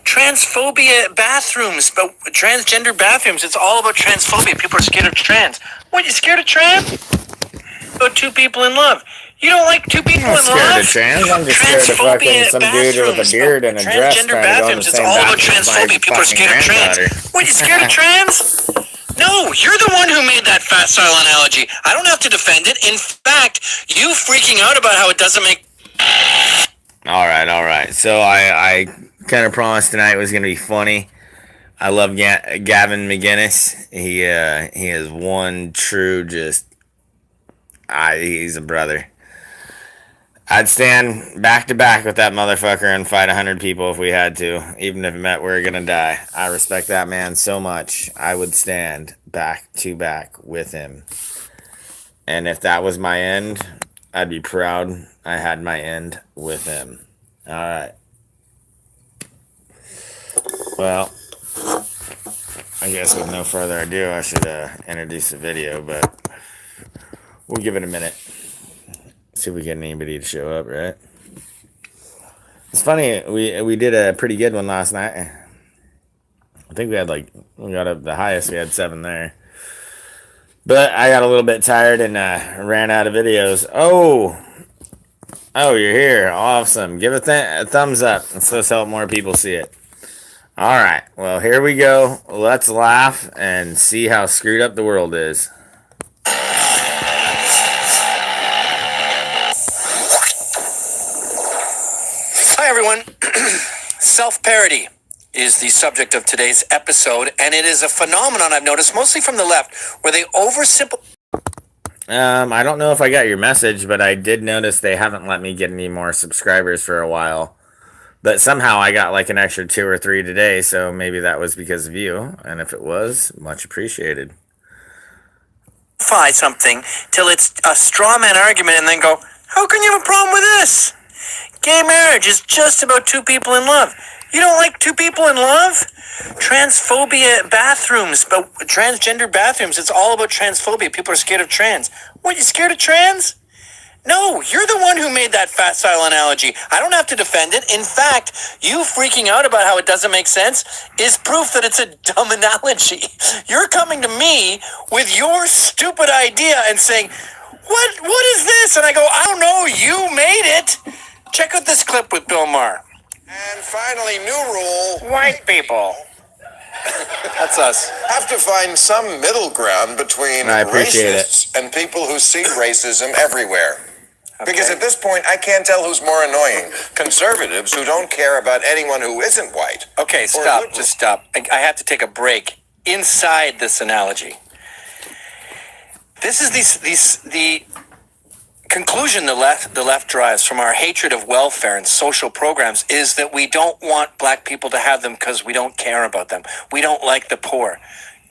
Transphobia bathrooms, but transgender bathrooms. It's all about transphobia. People are scared of trans. What, you scared of trans? About two people in love. You don't like two people in love? I'm not scared of trans. I'm just scared of fucking some dude with a beard and a dress trying to go in the same bathroom as my fucking granddaughter. What, you scared of trans? No, you're the one who made that facile analogy. I don't have to defend it. In fact, you freaking out about how it doesn't make... All right. So I kind of promised tonight was going to be funny. I love Gavin McInnes. He is one true he's a brother. I'd stand back to back with that motherfucker and fight 100 people if we had to, even if it meant we were gonna die. I respect that man so much. I would stand back to back with him. And if that was my end, I'd be proud I had my end with him. All right. Well, I guess with no further ado, I should introduce the video, but we'll give it a minute. See if we get anybody to show up, right? It's funny, we did a pretty good one last night. I think we got up the highest, we had 7 there. But I got a little bit tired and ran out of videos. Oh, you're here. Awesome. Give a thumbs up. Let's help more people see it. All right. Well, here we go. Let's laugh and see how screwed up the world is. Hi, everyone. Self-parody is the subject of today's episode, and it is a phenomenon I've noticed mostly from the left, where they oversimplify. I don't know if I got your message, but I did notice they haven't let me get any more subscribers for a while. But somehow I got like an extra 2 or 3 today, so maybe that was because of you. And if it was, much appreciated. Something till it's a straw man argument and then go, how can you have a problem with this? Gay marriage is just about two people in love. You don't like two people in love? Transphobia bathrooms, but transgender bathrooms, it's all about transphobia. People are scared of trans. What, you scared of trans? No, you're the one who made that facile analogy. I don't have to defend it. In fact, you freaking out about how it doesn't make sense is proof that it's a dumb analogy. You're coming to me with your stupid idea and saying, what is this? And I go, I don't know, you made it. Check out this clip with Bill Maher. And finally, new rule. White people. That's us. Have to find some middle ground between racists and people who see racism everywhere. Okay. Because at this point, I can't tell who's more annoying. Conservatives who don't care about anyone who isn't white. Okay, stop. Just stop. I have to take a break inside this analogy. This is the conclusion the left drives from our hatred of welfare and social programs is that we don't want black people to have them because we don't care about them. We don't like the poor.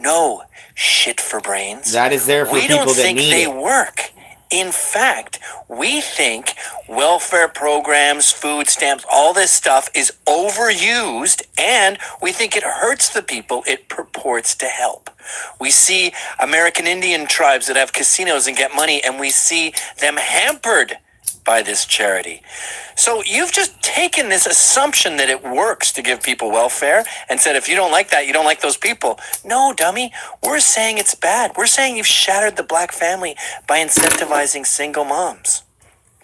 No, shit for brains. That is there for people that need it. We don't think they work. In fact, we think welfare programs, food stamps, all this stuff is overused, and we think it hurts the people it purports to help. We see American Indian tribes that have casinos and get money, and we see them hampered by this charity. So you've just taken this assumption that it works to give people welfare and said, if you don't like that, you don't like those people. No, dummy. We're saying it's bad. We're saying you've shattered the black family by incentivizing single moms.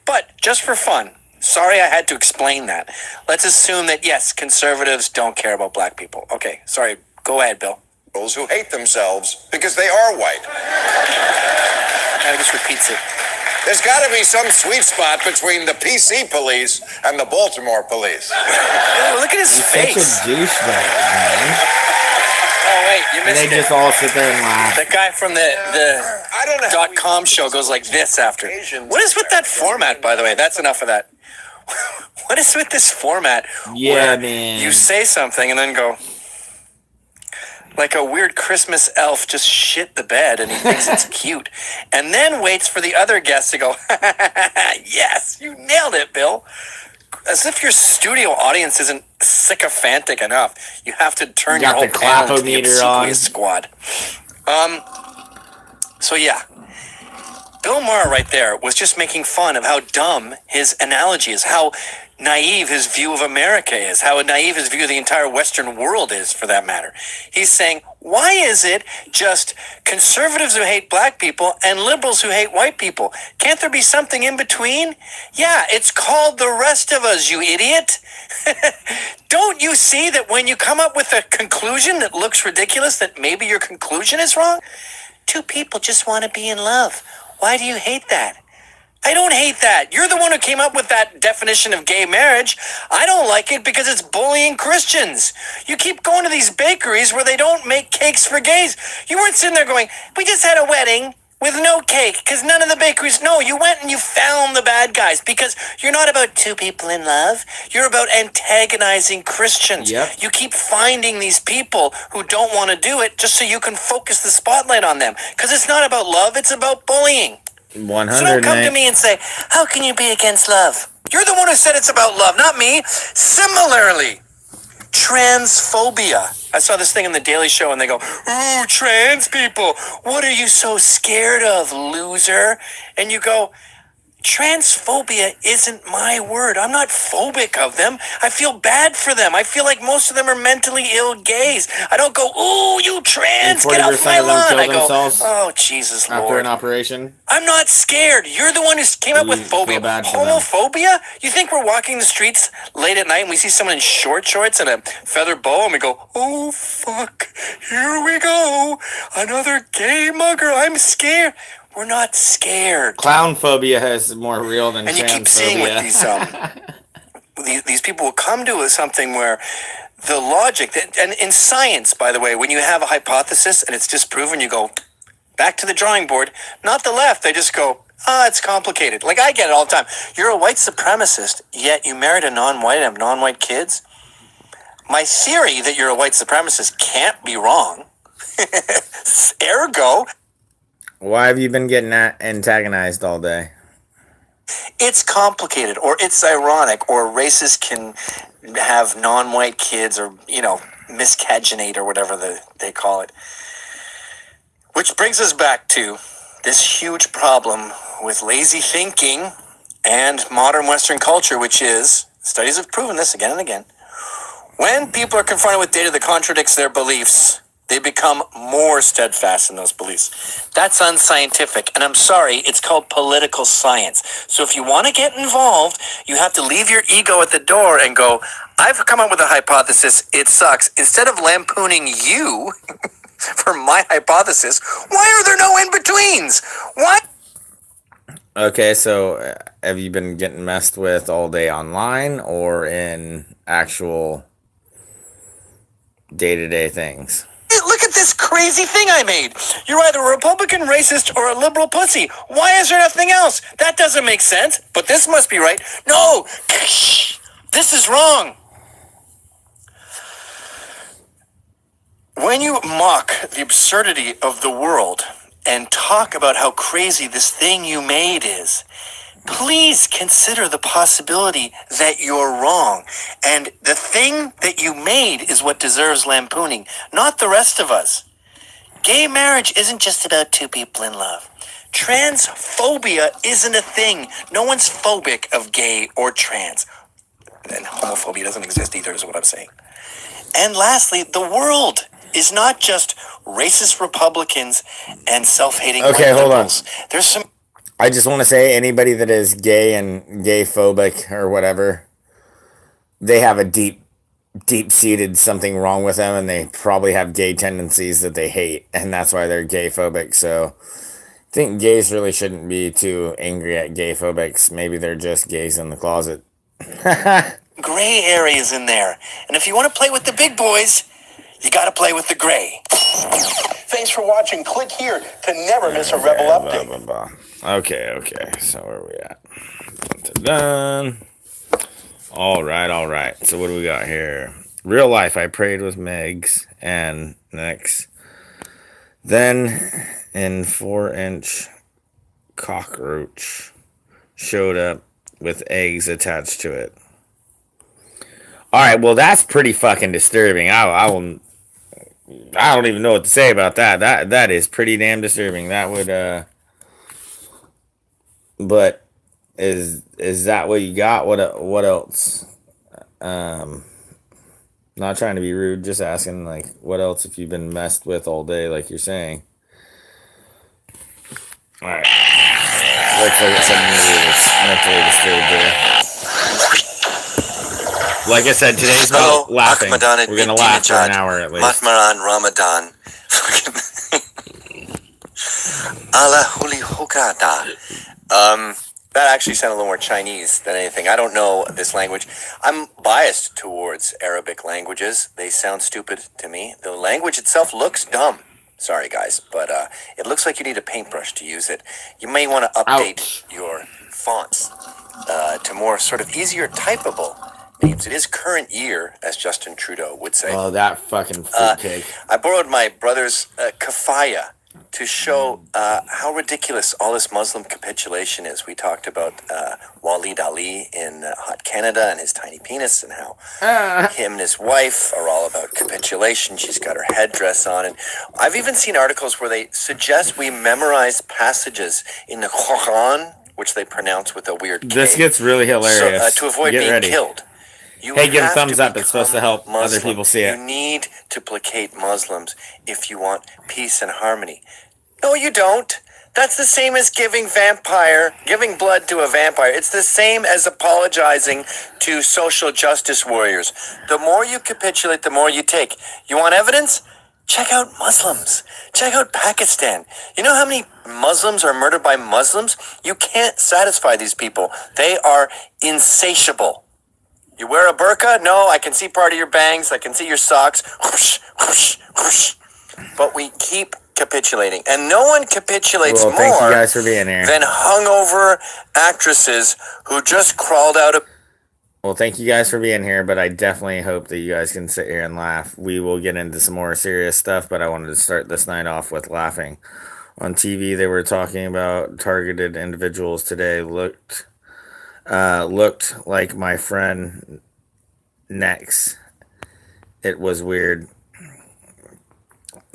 But just for fun, sorry I had to explain that. Let's assume that, yes, conservatives don't care about black people. Okay, sorry. Go ahead, Bill. Who hate themselves because they are white. I just repeats it. There's got to be some sweet spot between the PC police and the Baltimore police. Oh, look at his face. Such a douchebag, man. Oh, wait, you missed it. And they just all sit there and laugh. The guy from the .com show goes like this after. What is with that format, by the way? That's enough of that. What is with this format? Yeah, man. You say something and then go... like a weird Christmas elf just shit the bed and he thinks it's cute. And then waits for the other guests to go, yes, you nailed it, Bill. As if your studio audience isn't sycophantic enough. You have to turn your whole panel into the obsequious squad. So yeah. Bill Maher right there was just making fun of how dumb his analogy is, how naive his view of America is, how naive his view of the entire Western world is, for that matter. He's saying, why is it just conservatives who hate black people and liberals who hate white people? Can't there be something in between? Yeah, it's called the rest of us, you idiot. Don't you see that when you come up with a conclusion that looks ridiculous, that maybe your conclusion is wrong? Two people just want to be in love. Why do you hate that? I don't hate that. You're the one who came up with that definition of gay marriage. I don't like it because it's bullying Christians. You keep going to these bakeries where they don't make cakes for gays. You weren't sitting there going, we just had a wedding with no cake because none of the bakeries. No, you went and you found the bad guys because you're not about two people in love. You're about antagonizing Christians. Yep. You keep finding these people who don't want to do it just so you can focus the spotlight on them because it's not about love. It's about bullying. 100. So don't come to me and say, how can you be against love? You're the one who said it's about love, not me. Similarly, transphobia. I saw this thing on the Daily Show and they go, ooh, trans people. What are you so scared of, loser? And you go, transphobia isn't my word. I'm not phobic of them. I feel bad for them. I feel like most of them are mentally ill gays. I don't go, ooh, you trans, get off my lawn. I go, oh, Jesus, Lord. After an operation? I'm not scared. You're the one who came up with phobia. Homophobia? You think we're walking the streets late at night and we see someone in short shorts and a feather boa and we go, oh, fuck, here we go. Another gay mugger. I'm scared. We're not scared. Clown phobia is more real than and you keep seeing with these people will come to something where the logic that, and in science, by the way, when you have a hypothesis and it's disproven, you go back to the drawing board. Not the left. They just go, it's complicated. Like I get it all the time. You're a white supremacist, yet you married a non-white and have non-white kids. My theory that you're a white supremacist can't be wrong. Ergo, why have you been getting antagonized all day? It's complicated, or it's ironic, or racists can have non-white kids, or, miscegenate, or whatever they call it. Which brings us back to this huge problem with lazy thinking and modern Western culture, which is, studies have proven this again and again, when people are confronted with data that contradicts their beliefs, they become more steadfast in those beliefs. That's unscientific, and I'm sorry, it's called political science. So if you want to get involved, you have to leave your ego at the door and go, I've come up with a hypothesis, it sucks. Instead of lampooning you for my hypothesis, why are there no in-betweens? What? Okay, so have you been getting messed with all day online or in actual day-to-day things? Look at this crazy thing I made. You're either a Republican racist or a liberal pussy. Why is there nothing else? That doesn't make sense, but this must be right. No, this is wrong. When you mock the absurdity of the world and talk about how crazy this thing you made is, please consider the possibility that you're wrong. And the thing that you made is what deserves lampooning, not the rest of us. Gay marriage isn't just about two people in love. Transphobia isn't a thing. No one's phobic of gay or trans. And homophobia doesn't exist either, is what I'm saying. And lastly, the world is not just racist Republicans and self-hating white liberals. There's some... I just want to say anybody that is gay and gay phobic or whatever, they have a deep-seated something wrong with them, and they probably have gay tendencies that they hate, and that's why they're gay phobic. So I think gays really shouldn't be too angry at gay phobics. Maybe they're just gays in the closet. Gray areas in there. And if you want to play with the big boys, you got to play with the gray. Thanks for watching. Click here to never miss a Rebel update. Blah, blah, blah. Okay. So where are we at? Done. All right. So what do we got here? Real life. I prayed with Megs and next. Then an 4-inch cockroach showed up with eggs attached to it. All right. Well, that's pretty fucking disturbing. I don't even know what to say about that. That is pretty damn disturbing. That would, but Is that what you got? What else? Not trying to be rude, just asking, like, what else have you been messed with all day, like you're saying? All right. Looks like somebody that's mentally disturbed there. Like I said, today's about laughing. We're gonna laugh for an hour at least. Mahmaran Ramadan. Allah Huli Hukada. That actually sounded a little more Chinese than anything. I don't know this language. I'm biased towards Arabic languages. They sound stupid to me. The language itself looks dumb. Sorry, guys, but it looks like you need a paintbrush to use it. You may want to update your fonts to more sort of easier typable names. It is current year, as Justin Trudeau would say. Oh, that fucking fruitcake. I borrowed my brother's kafaya to show how ridiculous all this Muslim capitulation is. We talked about Waleed Ali in Hot Canada and his tiny penis, and how him and his wife are all about capitulation. She's got her headdress on, and I've even seen articles where they suggest we memorize passages in the Quran, which they pronounce with a weird K. This gets really hilarious. To avoid being killed. Hey, give a thumbs up. It's supposed to help other people see it. You need to placate Muslims if you want peace and harmony. No, you don't. That's the same as giving blood to a vampire. It's the same as apologizing to social justice warriors. The more you capitulate, the more you take. You want evidence? Check out Muslims. Check out Pakistan. You know how many Muslims are murdered by Muslims? You can't satisfy these people. They are insatiable. You wear a burqa? No, I can see part of your bangs. I can see your socks. Whoosh, whoosh, whoosh. But we keep capitulating. And no one capitulates more thank you guys for being here. Than hungover actresses who just crawled out of... Well, thank you guys for being here, but I definitely hope that you guys can sit here and laugh. We will get into some more serious stuff, but I wanted to start this night off with laughing. On TV, they were talking about targeted individuals today. Looked like my friend Nex. It was weird.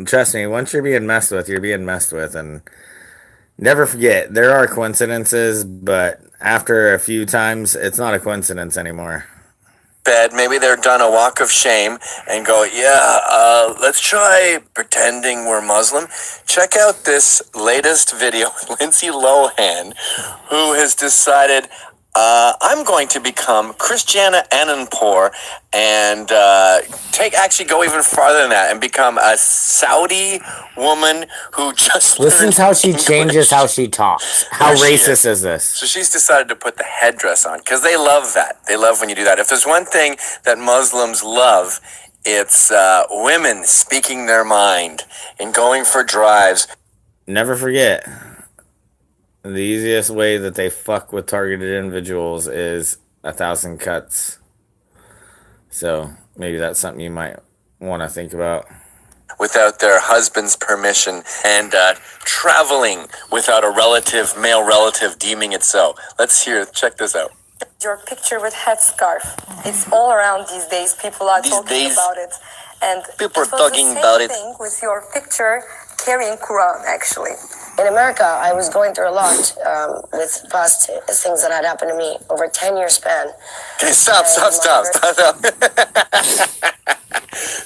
Trust me, once you're being messed with, you're being messed with. And never forget, there are coincidences, but after a few times, it's not a coincidence anymore. Bed, maybe they're done a walk of shame and go, let's try pretending we're Muslim. Check out this latest video with Lindsay Lohan, who has decided... I'm going to become Christiana Ananpour and actually go even farther than that and become a Saudi woman who just listen to how she changes how she talks. How racist is this? So she's decided to put the headdress on because they love that. They love when you do that. If there's one thing that Muslims love, it's women speaking their mind and going for drives. Never forget. The easiest way that they fuck with targeted individuals is 1,000 cuts. So maybe that's something you might want to think about. Without their husband's permission and traveling without a male relative deeming it so. Check this out. Your picture with headscarf. It's all around these days. People are talking about it. And people are talking about it. Thing with your picture carrying Quran, actually. In America, I was going through a lot with past things that had happened to me over a 10-year span. Okay, stop.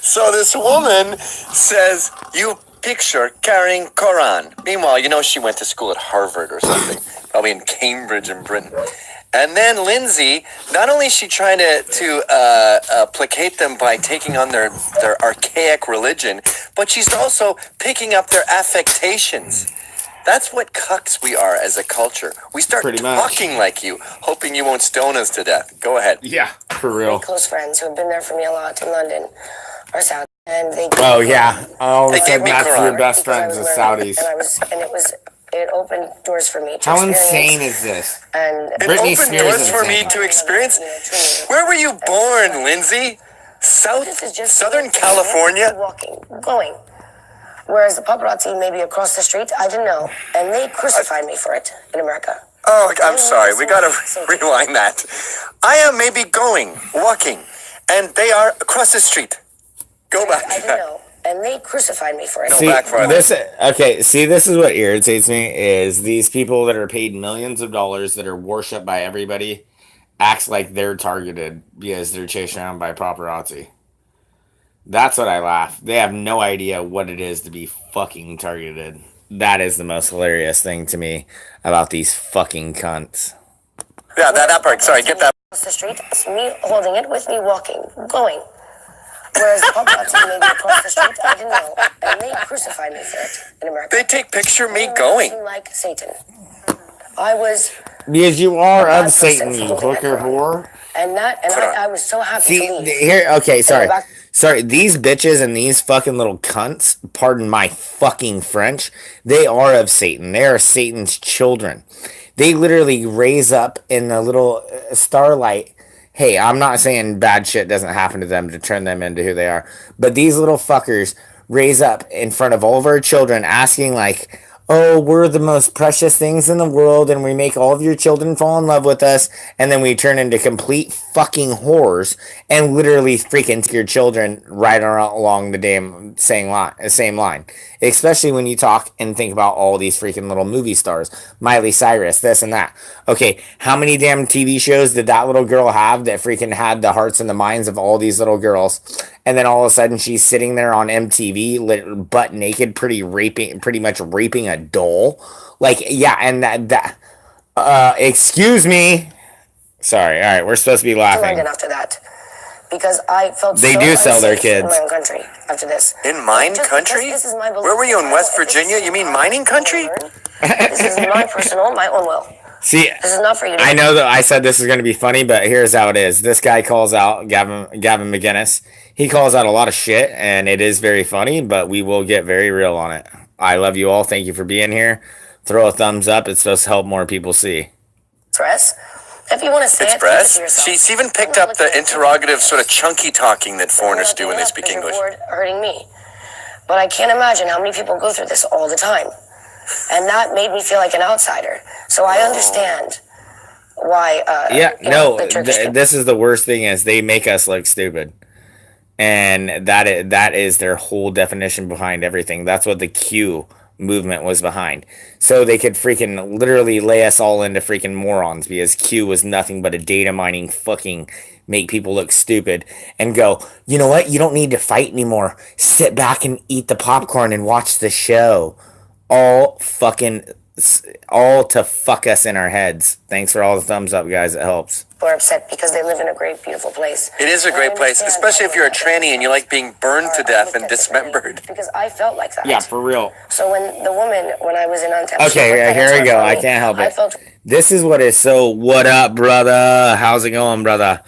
So this woman says, you picture carrying Quran. Meanwhile, she went to school at Harvard or something, probably in Cambridge in Britain. And then Lindsay, not only is she trying to placate them by taking on their archaic religion, but she's also picking up their affectations. That's what cucks we are as a culture. We start talking like you, hoping you won't stone us to death. Go ahead. Yeah, for real. My close friends who have been there for me a lot in London are Saudi. And they oh, yeah. All of a sudden, that's your best friends is Saudis. It opened doors for me to How experience. insane is this? And it opened doors for me to experience? Where were you born, Lindsay? Southern California? Going. Whereas the paparazzi maybe across the street, I didn't know. And they crucified me for it in America. Oh, I'm sorry. We got to rewind that. I am maybe walking, and they are across the street. Go back. I didn't know. and they crucified me for it. See, this is what irritates me is these people that are paid millions of dollars that are worshipped by everybody acts like they're targeted because they're chased around by paparazzi. That's what I laugh. They have no idea what it is to be fucking targeted. That is the most hilarious thing to me about these fucking cunts. Yeah, that part. Sorry, get that. Across the street, it's me holding it with me walking, going. Whereas the paparazzi made me across the street, I didn't know, and they crucified me for it in America. They take picture of me I going. was like Satan. I was, Because you are bad of Satan, person you for holding hooker that whore. and I was so happy See, to leave. here, okay, sorry. go back- Sorry, these bitches and these fucking little cunts, pardon my fucking French, they are of Satan. They are Satan's children. They literally raise up in a little starlight. Hey, I'm not saying bad shit doesn't happen to them to turn them into who they are, but these little fuckers raise up in front of all of our children asking like, oh, we're the most precious things in the world and we make all of your children fall in love with us, and then we turn into complete fucking whores and literally freaking your children right along the damn same line. Especially when you talk and think about all these freaking little movie stars. Miley Cyrus, this and that. Okay, how many damn TV shows did that little girl have that freaking had the hearts and the minds of all these little girls? And then all of a sudden she's sitting there on MTV, butt naked, pretty much raping a doll. Like, yeah, and excuse me. Sorry, all right, we're supposed to be laughing. London after that, because I felt They so do sell their unsafe kids. in my own country after this. In mine Just country? because this is my belief. Where were you, in I West don't- if Virginia? it's- You mean mining country? This is my personal, my own will. See, This is not for you to I know that I said this is going to be funny, but here's how it is. This guy calls out Gavin McGinnis. He calls out a lot of shit, and it is very funny, but we will get very real on it. I love you all. Thank you for being here. Throw a thumbs up. It's supposed to help more people see. Press. If you want to say It's it, keep it breast. to yourself. She's even I'm picked not up the looking at you. interrogative sort of chunky talking that foreigners Not do when they enough speak is your English. word hurting me. But I can't imagine how many people go through this all the time. And that made me feel like an outsider. So I understand why the Turkish people. This is the worst thing is they make us look stupid. And that is their whole definition behind everything. That's what the Q movement was behind. So they could freaking literally lay us all into freaking morons because Q was nothing but a data mining fucking make people look stupid and go, you know what? You don't need to fight anymore. Sit back and eat the popcorn and watch the show. All to fuck us in our heads. Thanks for all the thumbs up, guys. It helps. People are upset because they live in a great, beautiful place. It is a And I great place, understand especially if why you're a they- tranny and you like being burned to are death looked and at differently, dismembered. Because I felt like that. Yeah, for real. So when the woman, when I was in Ontario, Okay, yeah, here we go. I can't help I it. felt This is what is so. What up, brother? How's it going, brother?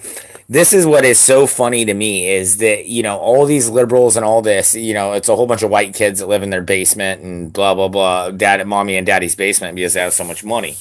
This is what is so funny to me is that, you know, all these liberals and all this, you know, it's a whole bunch of white kids that live in their basement and blah, blah, blah. Mommy and daddy's basement because they have so much money.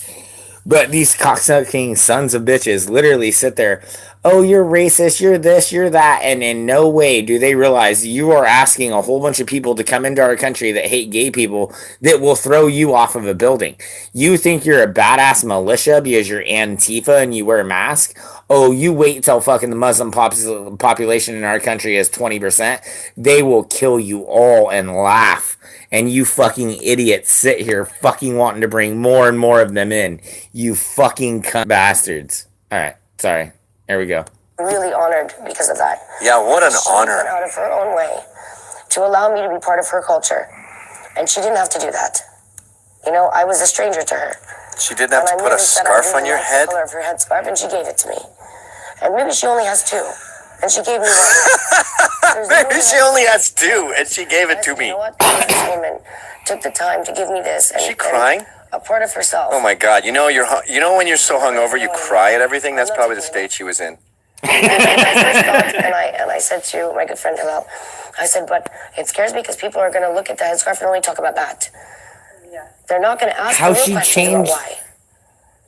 But these cocksucking sons of bitches literally sit there, oh, you're racist, you're this, you're that, and in no way do they realize you are asking a whole bunch of people to come into our country that hate gay people that will throw you off of a building. You think you're a badass militia because you're Antifa and you wear a mask? Oh, you wait till fucking the Muslim population in our country is 20%. They will kill you all and laugh. And you fucking idiots sit here fucking wanting to bring more and more of them in. You fucking cunt bastards. Alright, sorry. There we go. really honored because of that. Yeah, what an She went honor. out of her own way to allow me to be part of her culture. And she didn't have to do that. You know, I was a stranger to her. She didn't have And to I put a merely said I scarf really on your liked head. the color of her headscarf, and she gave it to me. And maybe she only has two. And she gave me one. There's no Maybe she only has two, and she gave it to You me. know what? This woman took the time to give me this. And, Is she crying? and a part of herself. Oh my God! You know when you're so hungover, you cry at everything. That's probably the state she was in. And I said to my good friend Hillel, I said, but it scares me because people are going to look at the headscarf and only talk about that. They're not going to ask How real she questions about changed- why.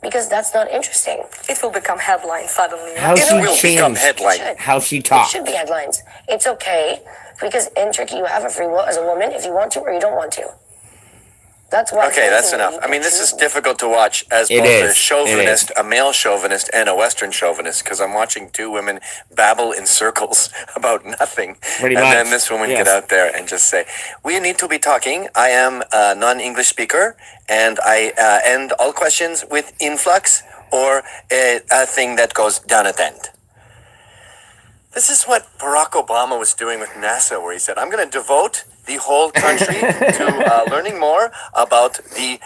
Because that's not interesting. It will become headline suddenly. How It she will become changed headline. how she It talked. should be headlines. It's okay because in Turkey you have a free will as a woman if you want to or you don't want to. That's why. Okay, that's enough. I mean, this is difficult to watch as both a chauvinist, a male chauvinist, and a Western chauvinist, because I'm watching two women babble in circles about nothing. Pretty and much. then this woman get out there and just say, we need to be talking. I am a non-English speaker, and I end all questions with influx or a thing that goes down at the end. This is what Barack Obama was doing with NASA, where he said, I'm going to devote the whole country to learning more about the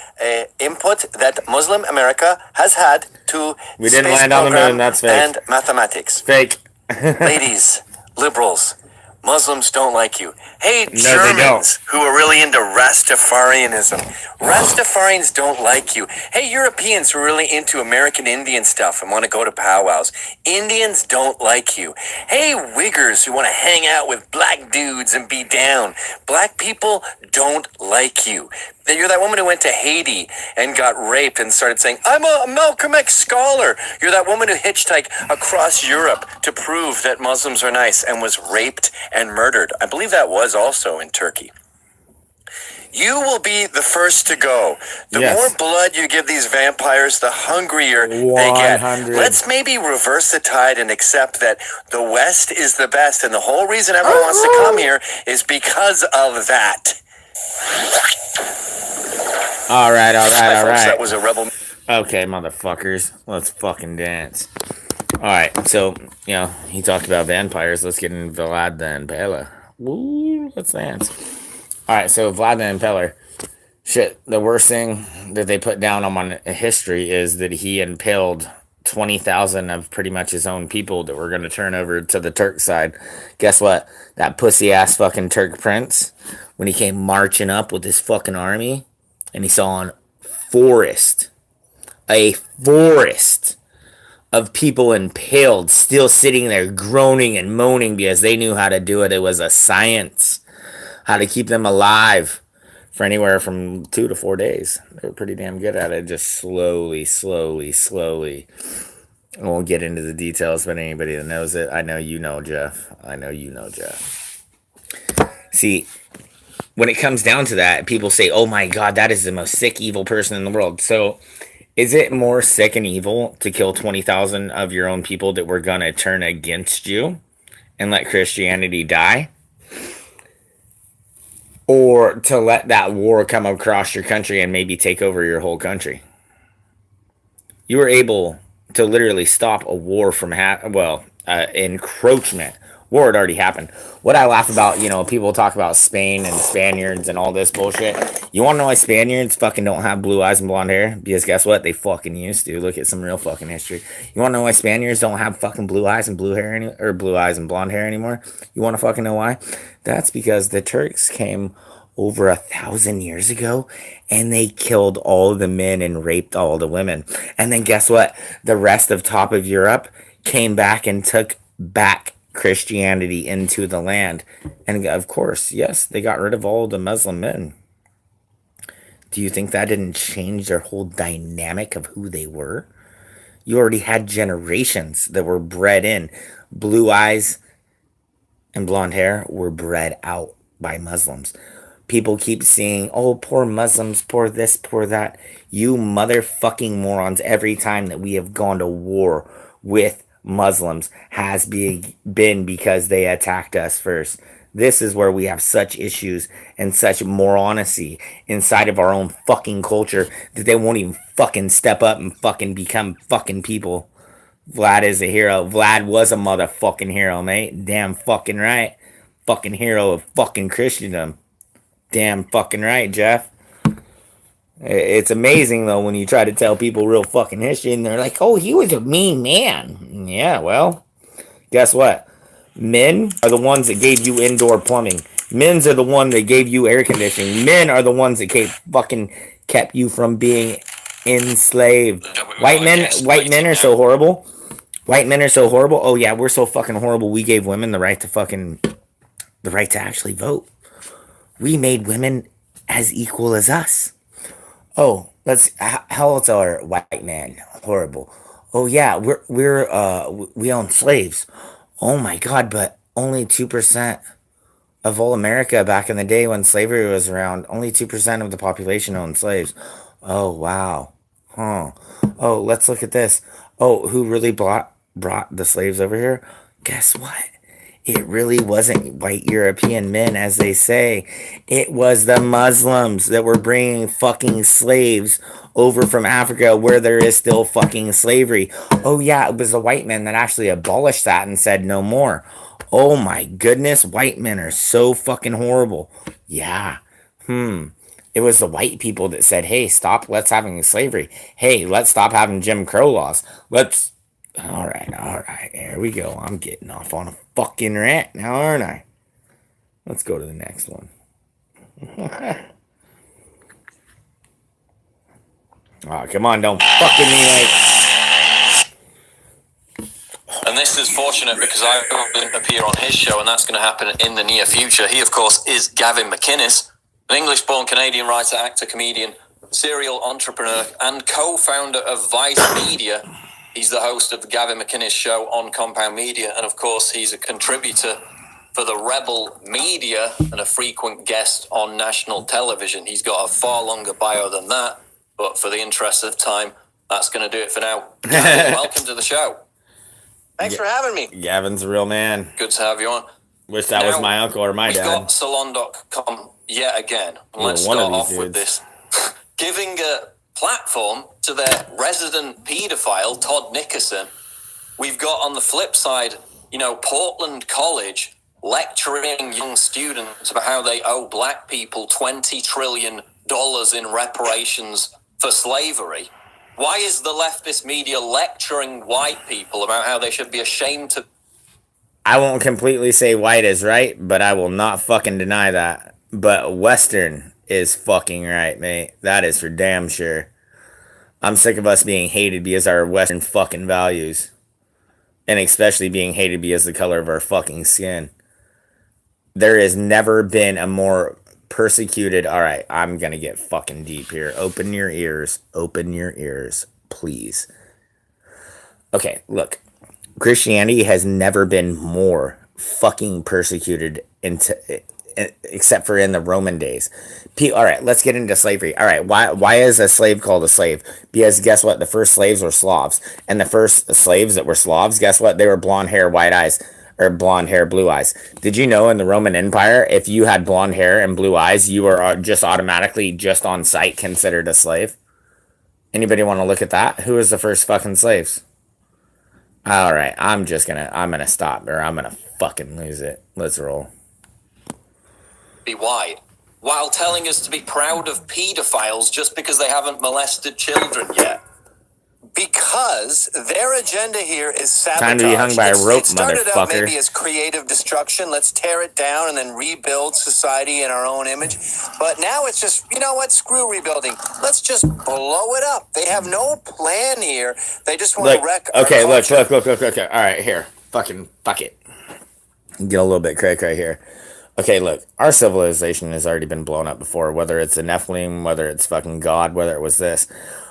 input that Muslim America has had to We didn't space land on the program moon, that's fake. and mathematics. Fake. Ladies, liberals, Muslims don't like you. Hey, No, they don't. Germans who are really into Rastafarianism. Rastafarians don't like you. Hey, Europeans who are really into American Indian stuff and want to go to powwows. Indians don't like you. Hey, Wiggers who want to hang out with black dudes and be down. Black people don't like you. You're that woman who went to Haiti and got raped and started saying, I'm a Malcolm X scholar. You're that woman who hitchhiked across Europe to prove that Muslims are nice and was raped and murdered. I believe that was also in Turkey. You will be the first to go. The more blood you give these vampires, the hungrier they get. 100. Let's maybe reverse the tide and accept that the West is the best, and the whole reason everyone wants to come here is because of that. All right. That was a rebel. Okay, motherfuckers. Let's fucking dance. Alright, so, he talked about vampires. Let's get into Vlad the Impaler. Woo, let's dance. Alright, so Vlad the Impaler. Shit, the worst thing that they put down on history is that he impaled 20,000 of pretty much his own people that were going to turn over to the Turk side. Guess what? That pussy-ass fucking Turk prince, when he came marching up with his fucking army, and he saw a forest of people impaled, still sitting there groaning and moaning because they knew how to do it. It was a science, how to keep them alive for anywhere from 2 to 4 days. They were pretty damn good at it, just slowly. I won't get into the details, but anybody that knows it, I know you know, Jeff. See, when it comes down to that, people say, oh my God, that is the most sick, evil person in the world. So is it more sick and evil to kill 20,000 of your own people that were going to turn against you and let Christianity die? Or to let that war come across your country and maybe take over your whole country? You were able to literally stop a war from encroachment. War had already happened. What I laugh about, people talk about Spain and Spaniards and all this bullshit. You want to know why Spaniards fucking don't have blue eyes and blonde hair? Because guess what? They fucking used to. Look at some real fucking history. You want to know why Spaniards don't have fucking blue eyes and blue eyes and blonde hair anymore? You want to fucking know why? That's because the Turks came over 1,000 years ago and they killed all the men and raped all the women. And then guess what? The rest of top of Europe came back and took back Christianity into the land. And of course, yes, they got rid of all the Muslim men. Do you think that didn't change their whole dynamic of who they were? You already had generations that were bred in. Blue eyes and blonde hair were bred out by Muslims. People keep saying, oh, poor Muslims, poor this, poor that. You motherfucking morons, every time that we have gone to war with Muslims has been because they attacked us first. This is where we have such issues and such moronity inside of our own fucking culture that they won't even fucking step up and fucking become fucking people. Vlad is a hero. Vlad was a motherfucking hero, mate. Damn fucking right. Fucking hero of fucking Christendom. Damn fucking right, Jeff. It's amazing, though, when you try to tell people real fucking history, and they're like, oh, he was a mean man. Yeah, well, guess what? Men are the ones that gave you indoor plumbing. Men's are the ones that gave you air conditioning. Men are the ones that kept you from being enslaved. White men are so horrible. White men are so horrible. Oh, yeah, we're so fucking horrible. We gave women the right to actually vote. We made women as equal as us. Oh, how else are white men horrible? Oh yeah, we own slaves. Oh my God, but only 2% of all America back in the day when slavery was around, only 2% of the population owned slaves. Oh, wow. Huh. Oh, let's look at this. Oh, who really brought the slaves over here? Guess what? It really wasn't white European men, as they say. It was the Muslims that were bringing fucking slaves over from Africa where there is still fucking slavery. Oh, yeah, it was the white men that actually abolished that and said no more. Oh, my goodness. White men are so fucking horrible. Yeah. It was the white people that said, hey, stop, let's having slavery. Hey, let's stop having Jim Crow laws. Let's. All right. Here we go. I'm getting off on a fucking rant now, aren't I? Let's go to the next one. Oh, come on, don't fucking me like. And this is fortunate because I will appear on his show, and that's going to happen in the near future. He, of course, is Gavin McInnes, an English-born Canadian writer, actor, comedian, serial entrepreneur, and co-founder of Vice Media. He's the host of the Gavin McInnes Show on Compound Media, and of course, he's a contributor for the Rebel Media and a frequent guest on national television. He's got a far longer bio than that, but for the interest of time, that's going to do it for now. Gavin, welcome to the show. Thanks for having me. Gavin's a real man. Good to have you on. Wish that was my uncle or my we've dad. We've got Salon.com yet again. Let's one start of off these with dudes. this. Giving a platform to their resident paedophile, Todd Nickerson. We've got on the flip side, Portland College lecturing young students about how they owe black people $20 trillion in reparations for slavery. Why is the leftist media lecturing white people about how they should be ashamed to... I won't completely say white is right, but I will not fucking deny that. But Western is fucking right, mate. That is for damn sure. I'm sick of us being hated because of our Western fucking values. And especially being hated because of the color of our fucking skin. There has never been a more persecuted... Alright, I'm gonna get fucking deep here. Open your ears, please. Okay, look. Christianity has never been more fucking persecuted except for in the Roman days. All right, let's get into slavery. All right, why is a slave called a slave? Because guess what? The first slaves were Slavs. And the first slaves that were Slavs, guess what? They were blonde hair, white eyes. Or blonde hair, blue eyes. Did you know in the Roman Empire, if you had blonde hair and blue eyes, you were just automatically, just on sight, considered a slave? Anybody want to look at that? Who was the first fucking slaves? All right, I'm gonna stop, or I'm gonna fucking lose it. Let's roll. Be wide, while telling us to be proud of pedophiles just because they haven't molested children yet. Because their agenda here is sabotage. Time to be hung by a rope, it started out motherfucker. maybe as creative destruction. Let's tear it down and then rebuild society in our own image. But now it's just, you know what? Screw rebuilding. Let's just blow it up. They have no plan here. They just want to wreck. Okay, look. Okay, all right, here. Fucking fuck it. Get a little bit cray here. Okay, look. Our civilization has already been blown up before. Whether it's the Nephilim, whether it's fucking God, whether it was this.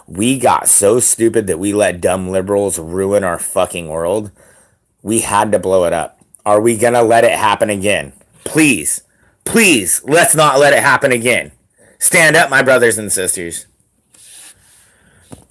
We got so stupid that we let dumb liberals ruin our fucking world. We had to blow it up. Are we gonna let it happen again? Please, let's not let it happen again. Stand up, my brothers and sisters.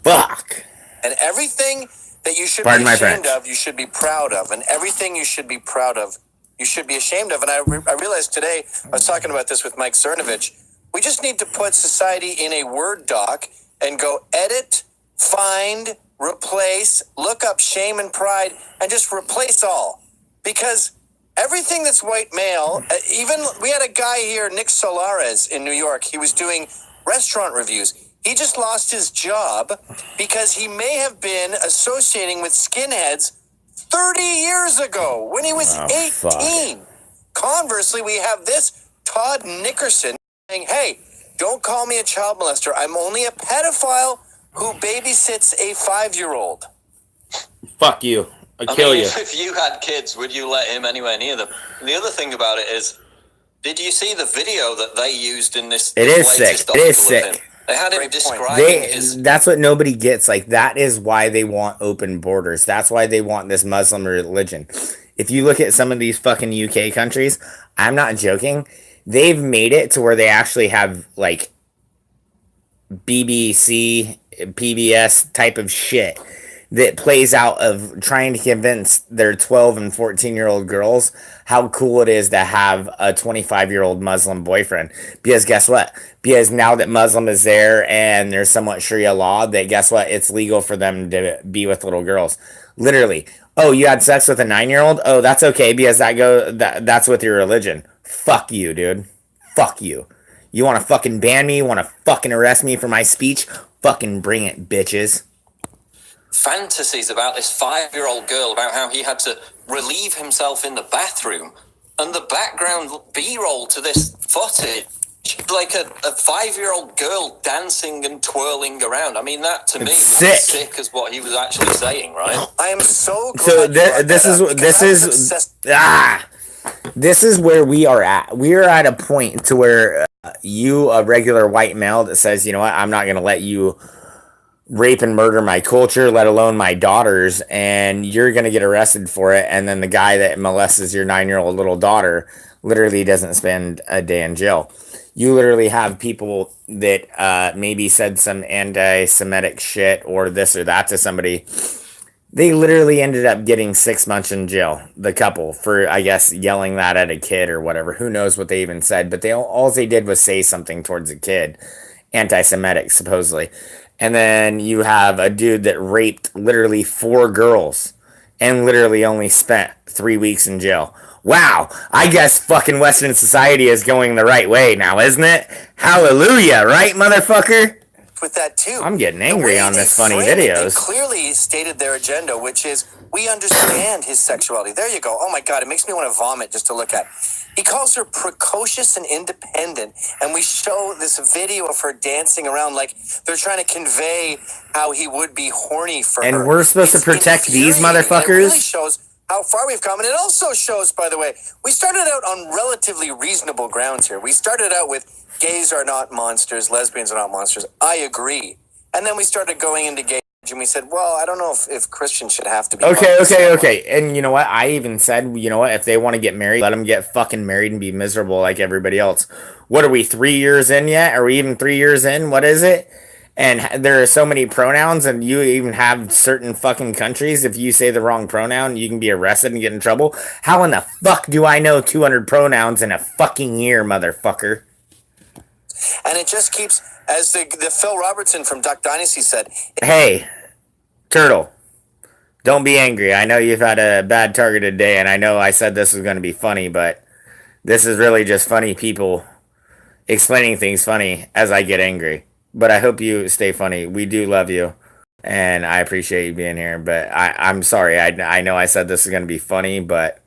Fuck. And everything that you should Pardon be my ashamed French. of, you should be proud of. And everything you should be proud of, you should be ashamed of. And I realized today, I was talking about this with Mike Cernovich, we just need to put society in a Word doc and go edit, find, replace, look up shame and pride, and just replace all. Because everything that's white male, even we had a guy here, Nick Solares in New York. He was doing restaurant reviews. He just lost his job because he may have been associating with skinheads 30 years ago when he was 18. Fuck. Conversely, we have this Todd Nickerson saying, hey, don't call me a child molester. I'm only a pedophile who babysits a 5-year-old. Fuck you. I'll kill you. If you had kids, would you let him anywhere near them? And the other thing about it is, did you see the video that they used in this? It is latest sick. It is article of sick. him? They had him describing his... That's what nobody gets. Like, that is why they want open borders. That's why they want this Muslim religion. If you look at some of these fucking UK countries, I'm not joking. They've made it to where they actually have like BBC, PBS type of shit that plays out of trying to convince their 12 and 14-year-old girls how cool it is to have a 25-year-old Muslim boyfriend. Because guess what? Because now that Muslim is there and there's somewhat Sharia law, that guess what? It's legal for them to be with little girls. Literally. Oh, you had sex with a 9-year-old? Oh, that's okay because that's with your religion. Fuck you, dude. Fuck you. You want to fucking ban me? You want to fucking arrest me for my speech? Fucking bring it, bitches. Fantasies about this 5-year-old girl, about how he had to relieve himself in the bathroom, and the background B-roll to this footage, like a 5-year-old girl dancing and twirling around. I mean, that to me was as sick as what he was actually saying, right? I am so glad. So this is where we are at. We are at a point to where you, a regular white male that says, you know what, I'm not going to let you rape and murder my culture, let alone my daughters, and you're going to get arrested for it. And then the guy that molests your 9-year-old little daughter literally doesn't spend a day in jail. You literally have people that maybe said some anti-Semitic shit or this or that to somebody. They literally ended up getting 6 months in jail, the couple, for, I guess, yelling that at a kid or whatever. Who knows what they even said, but all they did was say something towards a kid, anti-Semitic, supposedly. And then you have a dude that raped literally 4 girls and literally only spent 3 weeks in jail. Wow, I guess fucking Western society is going the right way now, isn't it? Hallelujah, right, motherfucker? With that too. I'm getting angry on this funny videos. They clearly stated their agenda, which is we understand his sexuality. There you go. Oh my God, it makes me want to vomit just to look at. He calls her precocious and independent, and we show this video of her dancing around like they're trying to convey how he would be horny for her. And we're supposed to protect these motherfuckers? It really shows how far we've come, and it also shows, by the way, we started out on relatively reasonable grounds here. We started out with gays are not monsters, lesbians are not monsters. I agree. And then we started going into gay, and we said, well, I don't know if Christians should have to be. Okay. And you know what? I even said, you know what? If they want to get married, let them get fucking married and be miserable like everybody else. What are we, 3 years in yet? Are we even 3 years in? What is it? And there are so many pronouns, and you even have certain fucking countries. If you say the wrong pronoun, you can be arrested and get in trouble. How in the fuck do I know 200 pronouns in a fucking year, motherfucker? And it just keeps, as the Phil Robertson from Duck Dynasty said. Hey, Turtle, don't be angry. I know you've had a bad targeted day, and I know I said this was going to be funny, but this is really just funny people explaining things funny as I get angry. But I hope you stay funny. We do love you, and I appreciate you being here. But I'm sorry. I know I said this is going to be funny, but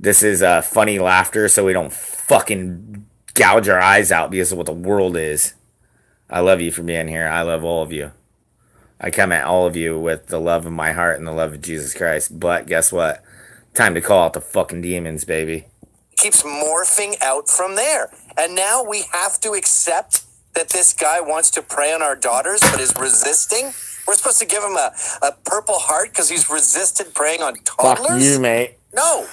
this is funny laughter, so we don't fucking gouge our eyes out because of what the world is. I love you for being here. I love all of you. I come at all of you with the love of my heart and the love of Jesus Christ. But guess what? Time to call out the fucking demons, baby. Keeps morphing out from there. And now we have to accept that this guy wants to prey on our daughters but is resisting. We're supposed to give him a purple heart because he's resisted preying on toddlers? Fuck you, mate. No.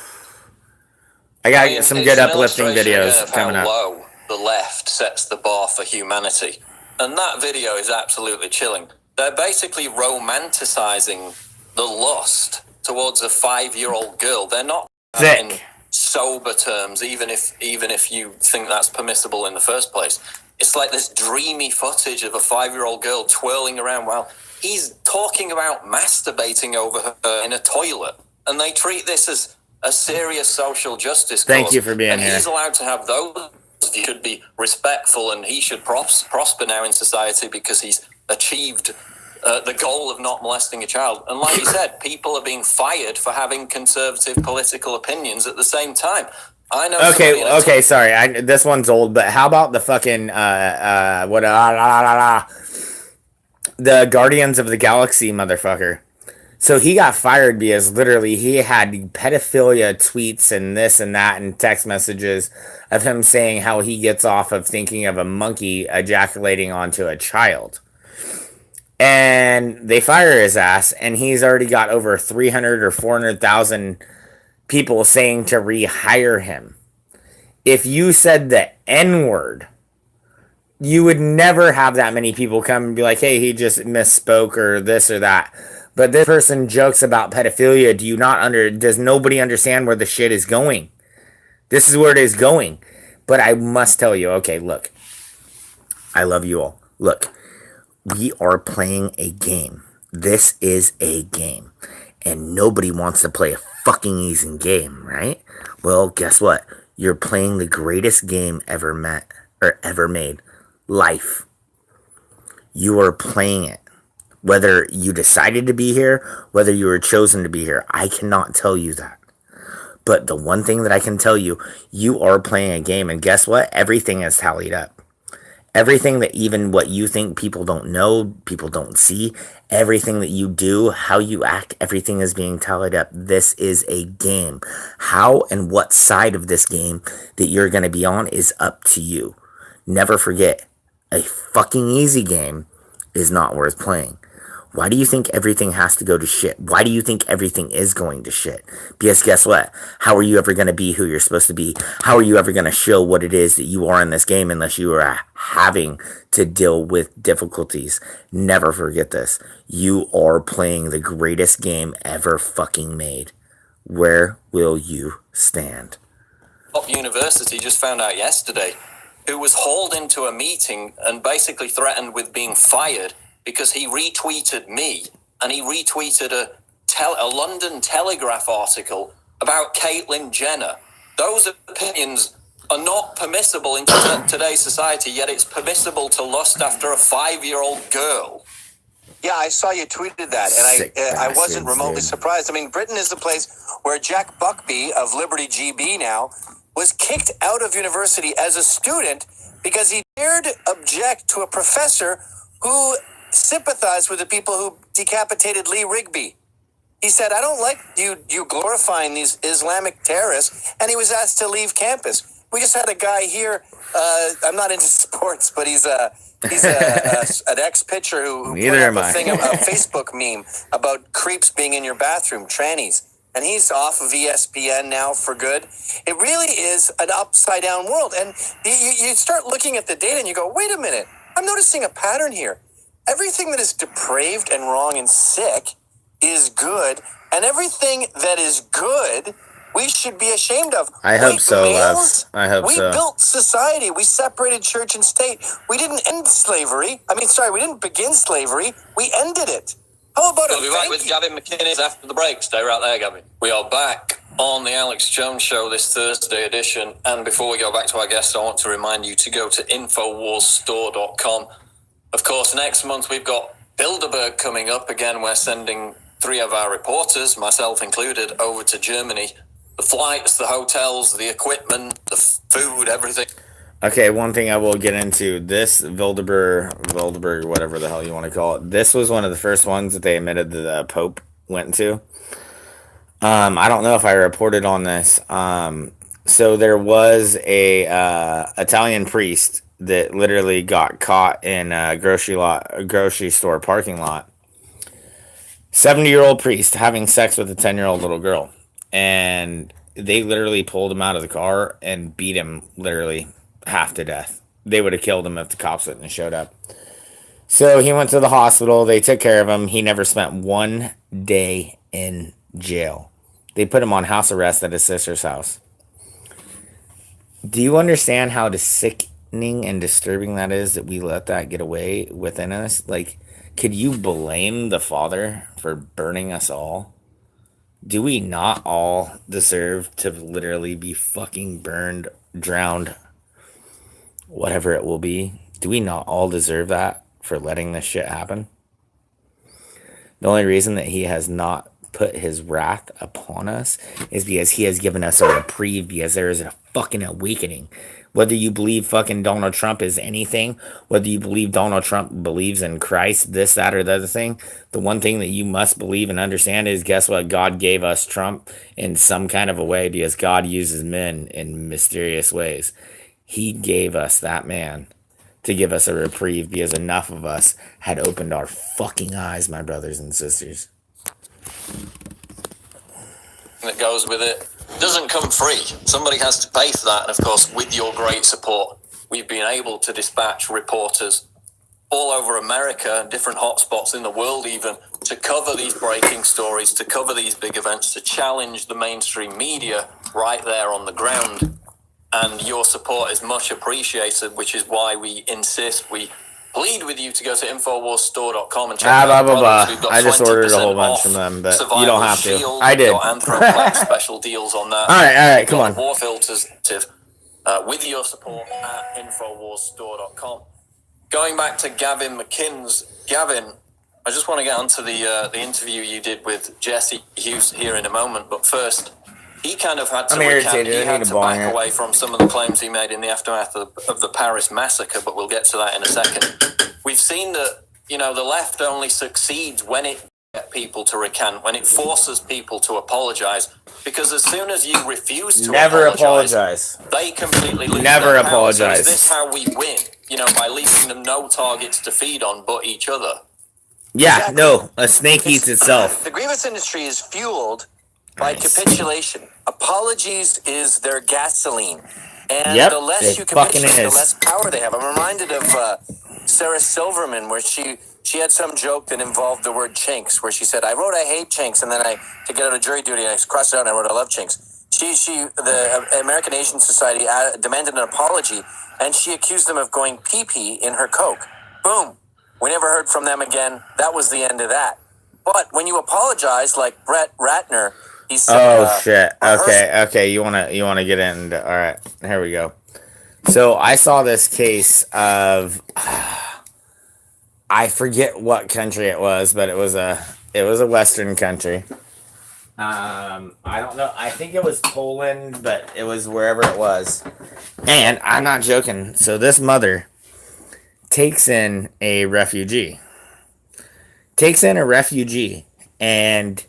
I got some good uplifting videos coming up. Low the left sets the bar for humanity. And that video is absolutely chilling. They're basically romanticizing the lust towards a 5-year-old girl. They're not in sober terms, even if you think that's permissible in the first place. It's like this dreamy footage of a 5-year-old girl twirling around while he's talking about masturbating over her in a toilet. And they treat this as a serious social justice cause. Thank you for being here. He's allowed to have those. He should be respectful, and he should prosper now in society because he's achieved the goal of not molesting a child. And like you said, people are being fired for having conservative political opinions at the same time. I know. Okay, sorry. This one's old, but how about the fucking the Guardians of the Galaxy motherfucker? So he got fired because literally he had pedophilia tweets and this and that and text messages of him saying how he gets off of thinking of a monkey ejaculating onto a child. And they fire his ass, and he's already got over 300 or 400,000 people saying to rehire him. If you said the N-word, you would never have that many people come and be like, hey, he just misspoke or this or that. But this person jokes about pedophilia. Does nobody understand where the shit is going? This is where it is going. But I must tell you, okay, look. I love you all. Look, we are playing a game. This is a game. And nobody wants to play a fucking easy game, right? Well, guess what? You're playing the greatest game ever made. Life. You are playing it. Whether you decided to be here, whether you were chosen to be here, I cannot tell you that. But the one thing that I can tell you, you are playing a game, and guess what? Everything is tallied up. Everything that even what you think people don't know, people don't see, everything that you do, how you act, everything is being tallied up. This is a game. How and what side of this game that you're going to be on is up to you. Never forget, a fucking easy game is not worth playing. Why do you think everything has to go to shit? Why do you think everything is going to shit? Because guess what? How are you ever going to be who you're supposed to be? How are you ever going to show what it is that you are in this game unless you are having to deal with difficulties? Never forget this. You are playing the greatest game ever fucking made. Where will you stand? Top University just found out yesterday who was hauled into a meeting and basically threatened with being fired because he retweeted me, and he retweeted a London Telegraph article about Caitlyn Jenner. Those opinions are not permissible in today's society, yet it's permissible to lust after a 5-year-old girl. Yeah, I saw you tweeted that, and I wasn't remotely surprised. I mean, Britain is the place where Jack Buckby of Liberty GB now was kicked out of university as a student because he dared object to a professor who sympathized with the people who decapitated Lee Rigby. He said, I don't like you glorifying these Islamic terrorists, and he was asked to leave campus. We just had a guy here, I'm not into sports, but he's an ex-pitcher who put up a Facebook meme about creeps being in your bathroom, trannies. And he's off of ESPN now for good. It really is an upside-down world. And you start looking at the data and you go, wait a minute, I'm noticing a pattern here. Everything that is depraved and wrong and sick is good, and everything that is good we should be ashamed of. I hope so, Les. I hope we so. We built society. We separated church and state. We didn't end slavery. We didn't begin slavery. We ended it. How about We'll be back with Gavin McInnes after the break. Stay right there, Gavin. We are back on the Alex Jones Show, this Thursday edition. And before we go back to our guest, I want to remind you to go to InfoWarsStore.com. Of course, next month we've got Bilderberg coming up. Again, we're sending 3 of our reporters, myself included, over to Germany. The flights, the hotels, the equipment, the food, everything. Okay, one thing I will get into, this Bilderberg, whatever the hell you want to call it, this was one of the first ones that they admitted that the Pope went to. I don't know if I reported on this. So there was a Italian priest that literally got caught in a grocery store parking lot. 70-year-old priest having sex with a 10-year-old little girl. And they literally pulled him out of the car and beat him literally half to death. They would have killed him if the cops wouldn't have showed up. So he went to the hospital. They took care of him. He never spent 1 day in jail. They put him on house arrest at his sister's house. Do you understand how sickening and disturbing that is, that we let that get away within us? Like, could you blame the Father for burning us all? Do we not all deserve to literally be fucking burned, drowned, whatever it will be? Do we not all deserve that for letting this shit happen? The only reason that he has not put his wrath upon us is because he has given us a reprieve, because there is a fucking awakening. Whether you believe fucking Donald Trump is anything, whether you believe Donald Trump believes in Christ, this, that, or the other thing, the one thing that you must believe and understand is, guess what? God gave us Trump in some kind of a way, because God uses men in mysterious ways. He gave us that man to give us a reprieve, because enough of us had opened our fucking eyes, my brothers and sisters. That goes with it. doesn't come free. Somebody has to pay for that. And of course, with your great support, we've been able to dispatch reporters all over America, different hotspots in the world even, to cover these breaking stories, to cover these big events, to challenge the mainstream media right there on the ground. And your support is much appreciated, which is why we insist, we plead with you to go to InfoWarsStore.com and check out the products. We've got I just ordered a 20% whole bunch off from them, but Survival you don't have to. Shield. I did. We've got Anthroplex special deals on that. All right, We've come got on. War filters with your support at InfoWarsStore.com. Going back to Gavin McInnes, Gavin, I just want to get onto the interview you did with Jesse Hughes here in a moment, but first, he kind of had to recant, he had to back away from some of the claims he made in the aftermath of the Paris massacre, but we'll get to that in a second. We've seen that, the left only succeeds when it gets people to recant, when it forces people to apologize, because as soon as you refuse to apologize, they completely lose their power. So is this how we win? By leaving them no targets to feed on but each other. Yeah, exactly. No, a snake eats itself. The grievance industry is fueled by capitulation. Apologies is their gasoline. And the less you capitulate, the less power they have. I'm reminded of Sarah Silverman, where she had some joke that involved the word chinks, where she said, I wrote I hate chinks, and then to get out of jury duty, I crossed it out and I wrote I love chinks. The American Asian Society demanded an apology, and she accused them of going pee-pee in her Coke. Boom. We never heard from them again. That was the end of that. But when you apologize, like Brett Ratner, he said... Oh, shit. Okay. You wanna get into... All right, here we go. So I saw this case of... I forget what country it was, but it was a Western country. I don't know. I think it was Poland, but it was wherever it was. And I'm not joking. So this mother takes in a refugee. And...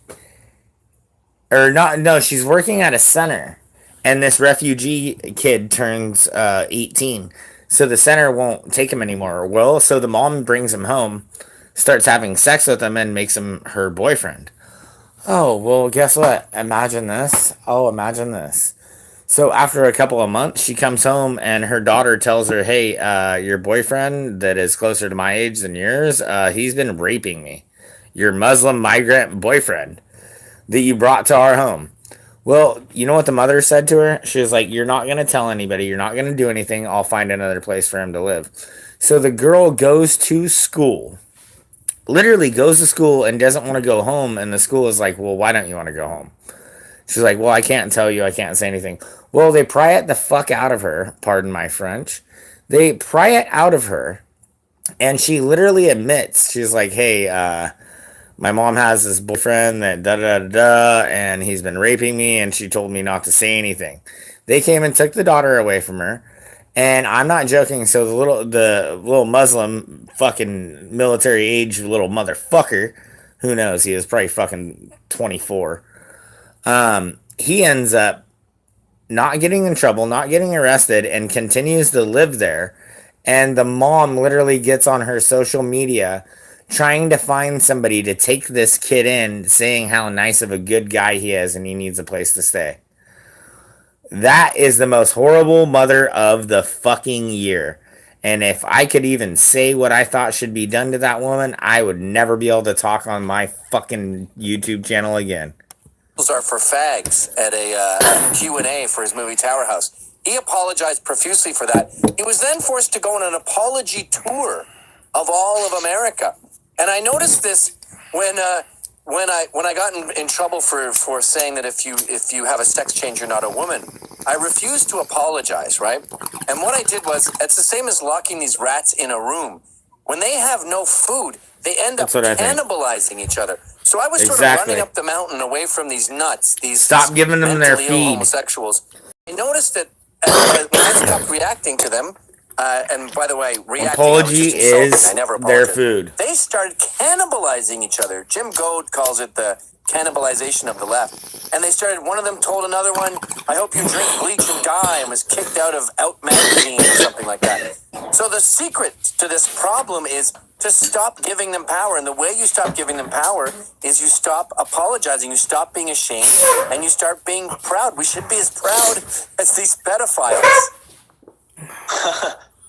she's working at a center. And this refugee kid turns 18. So the center won't take him anymore. Well, so the mom brings him home, starts having sex with him, and makes him her boyfriend. Oh, well, guess what? Imagine this. So after a couple of months, she comes home, and her daughter tells her, hey, your boyfriend that is closer to my age than yours, he's been raping me. Your Muslim migrant boyfriend that you brought to our home. Well, you know what the mother said to her? She was like, you're not going to tell anybody. You're not going to do anything. I'll find another place for him to live. So the girl goes to school, literally goes to school and doesn't want to go home. And the school is like, well, why don't you want to go home? She's like, well, I can't tell you. I can't say anything. Well, they pry it the fuck out of her. Pardon my French. They pry it out of her. And she literally admits, she's like, hey, my mom has this boyfriend that and he's been raping me, and she told me not to say anything. They came and took the daughter away from her, and I'm not joking. So the little Muslim fucking military age little motherfucker, who knows? He was probably fucking 24. He ends up not getting in trouble, not getting arrested, and continues to live there. And the mom literally gets on her social media trying to find somebody to take this kid in, saying how nice of a good guy he is and he needs a place to stay. That is the most horrible mother of the fucking year. And if I could even say what I thought should be done to that woman, I would never be able to talk on my fucking YouTube channel again. Are for fags at a Q&A for his movie Tower House. He apologized profusely for that. He was then forced to go on an apology tour of all of America. And I noticed this when I got in trouble for saying that if you have a sex change, you're not a woman. I refused to apologize, right? And what I did was, it's the same as locking these rats in a room. When they have no food, they end up cannibalizing each other. So I was sort of running up the mountain away from these nuts. Stop giving them their feed. Homosexuals. I noticed that when I stopped reacting to them. And by the way, apology is their food. They started cannibalizing each other. Jim Goad calls it the cannibalization of the left. And one of them told another one, I hope you drink bleach and die, and was kicked out of Out magazine or something like that. So the secret to this problem is to stop giving them power. And the way you stop giving them power is you stop apologizing, you stop being ashamed, and you start being proud. We should be as proud as these pedophiles.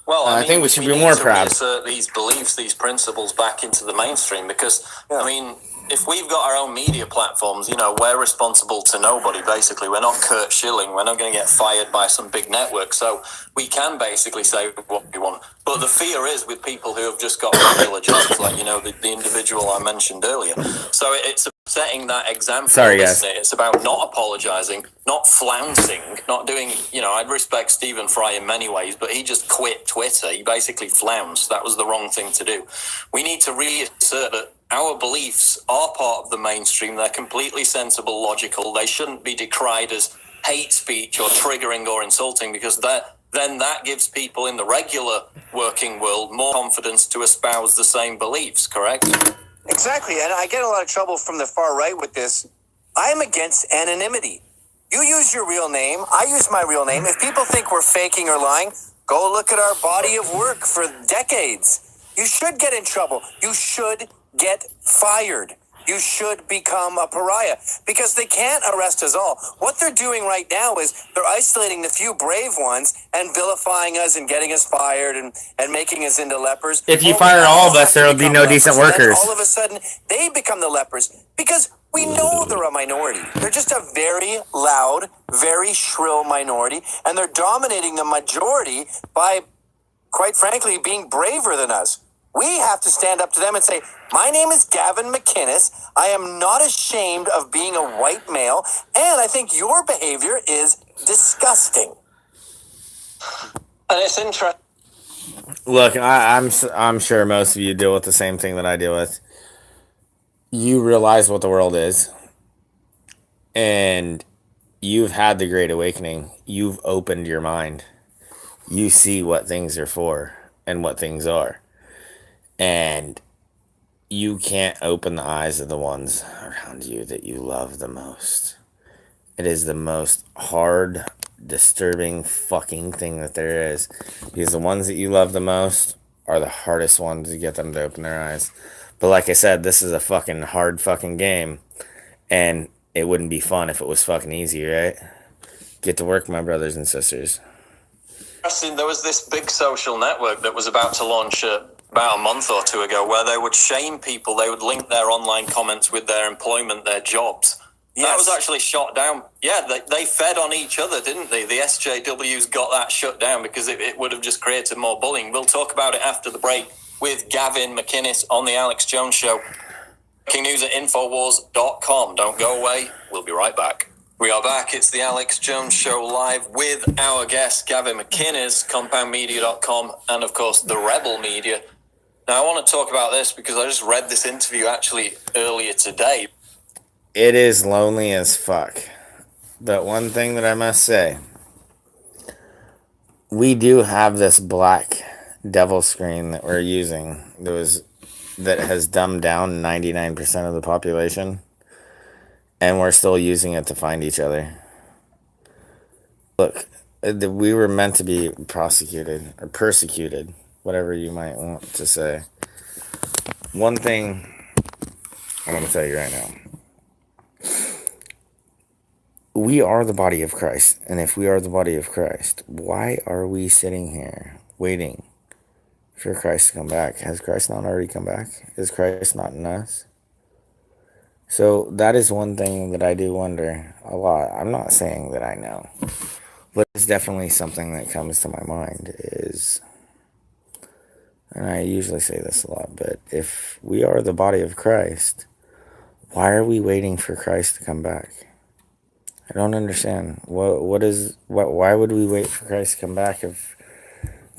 Well, I think we should be more proud. Reassert these beliefs, these principles back into the mainstream because, I mean, if we've got our own media platforms, you know, we're responsible to nobody, basically. We're not Kurt Schilling. We're not going to get fired by some big network. So we can basically say what we want. But the fear is with people who have just got regular jobs, like, you know, the individual I mentioned earlier. So it's setting that example. Sorry, guys. It's about not apologizing, not flouncing, not doing, you know, I'd respect Stephen Fry in many ways, but he just quit Twitter. He basically flounced. That was the wrong thing to do. We need to reassert that our beliefs are part of the mainstream. They're completely sensible, logical. They shouldn't be decried as hate speech or triggering or insulting because then that gives people in the regular working world more confidence to espouse the same beliefs, correct? Exactly, and I get a lot of trouble from the far right with this. I'm against anonymity. You use your real name, I use my real name. If people think we're faking or lying, go look at our body of work for decades. You should get in trouble. You should get fired. You should become a pariah because they can't arrest us all. What they're doing right now is they're isolating the few brave ones and vilifying us and getting us fired and making us into lepers. If you fire all of us, there will be no decent workers. All of a sudden, they become the lepers because we know they're a minority. They're just a very loud, very shrill minority, and they're dominating the majority by, quite frankly, being braver than us. We have to stand up to them and say, my name is Gavin McInnes. I am not ashamed of being a white male, and I think your behavior is disgusting. And it's interesting. Look, I'm sure most of you deal with the same thing that I deal with. You realize what the world is, and you've had the Great Awakening. You've opened your mind. You see what things are for and what things are. And you can't open the eyes of the ones around you that you love the most. It is the most hard, disturbing fucking thing that there is. Because the ones that you love the most are the hardest ones to get them to open their eyes. But like I said, this is a fucking hard fucking game. And it wouldn't be fun if it was fucking easy, right? Get to work, my brothers and sisters. There was this big social network that was about to launch about a month or two ago where they would shame people. They would link their online comments with their employment, their jobs. Yes. That was actually shut down. Yeah, they fed on each other, didn't they? The SJWs got that shut down because it would have just created more bullying. We'll talk about it after the break with Gavin McInnes on the Alex Jones Show. Breaking news at Infowars.com. Don't go away. We'll be right back. We are back. It's the Alex Jones Show live with our guest, Gavin McInnes, CompoundMedia.com, and of course, The Rebel Media. Now, I want to talk about this because I just read this interview actually earlier today. It is lonely as fuck. But one thing that I must say, we do have this black devil screen that we're using that has dumbed down 99% of the population. And we're still using it to find each other. Look, we were meant to be prosecuted or persecuted, whatever you might want to say. One thing I'm going to tell you right now. We are the body of Christ. And if we are the body of Christ, why are we sitting here waiting for Christ to come back? Has Christ not already come back? Is Christ not in us? So that is one thing that I do wonder a lot. I'm not saying that I know, but it's definitely something that comes to my mind is, and I usually say this a lot, but if we are the body of Christ, why are we waiting for Christ to come back? I don't understand. Why would we wait for Christ to come back if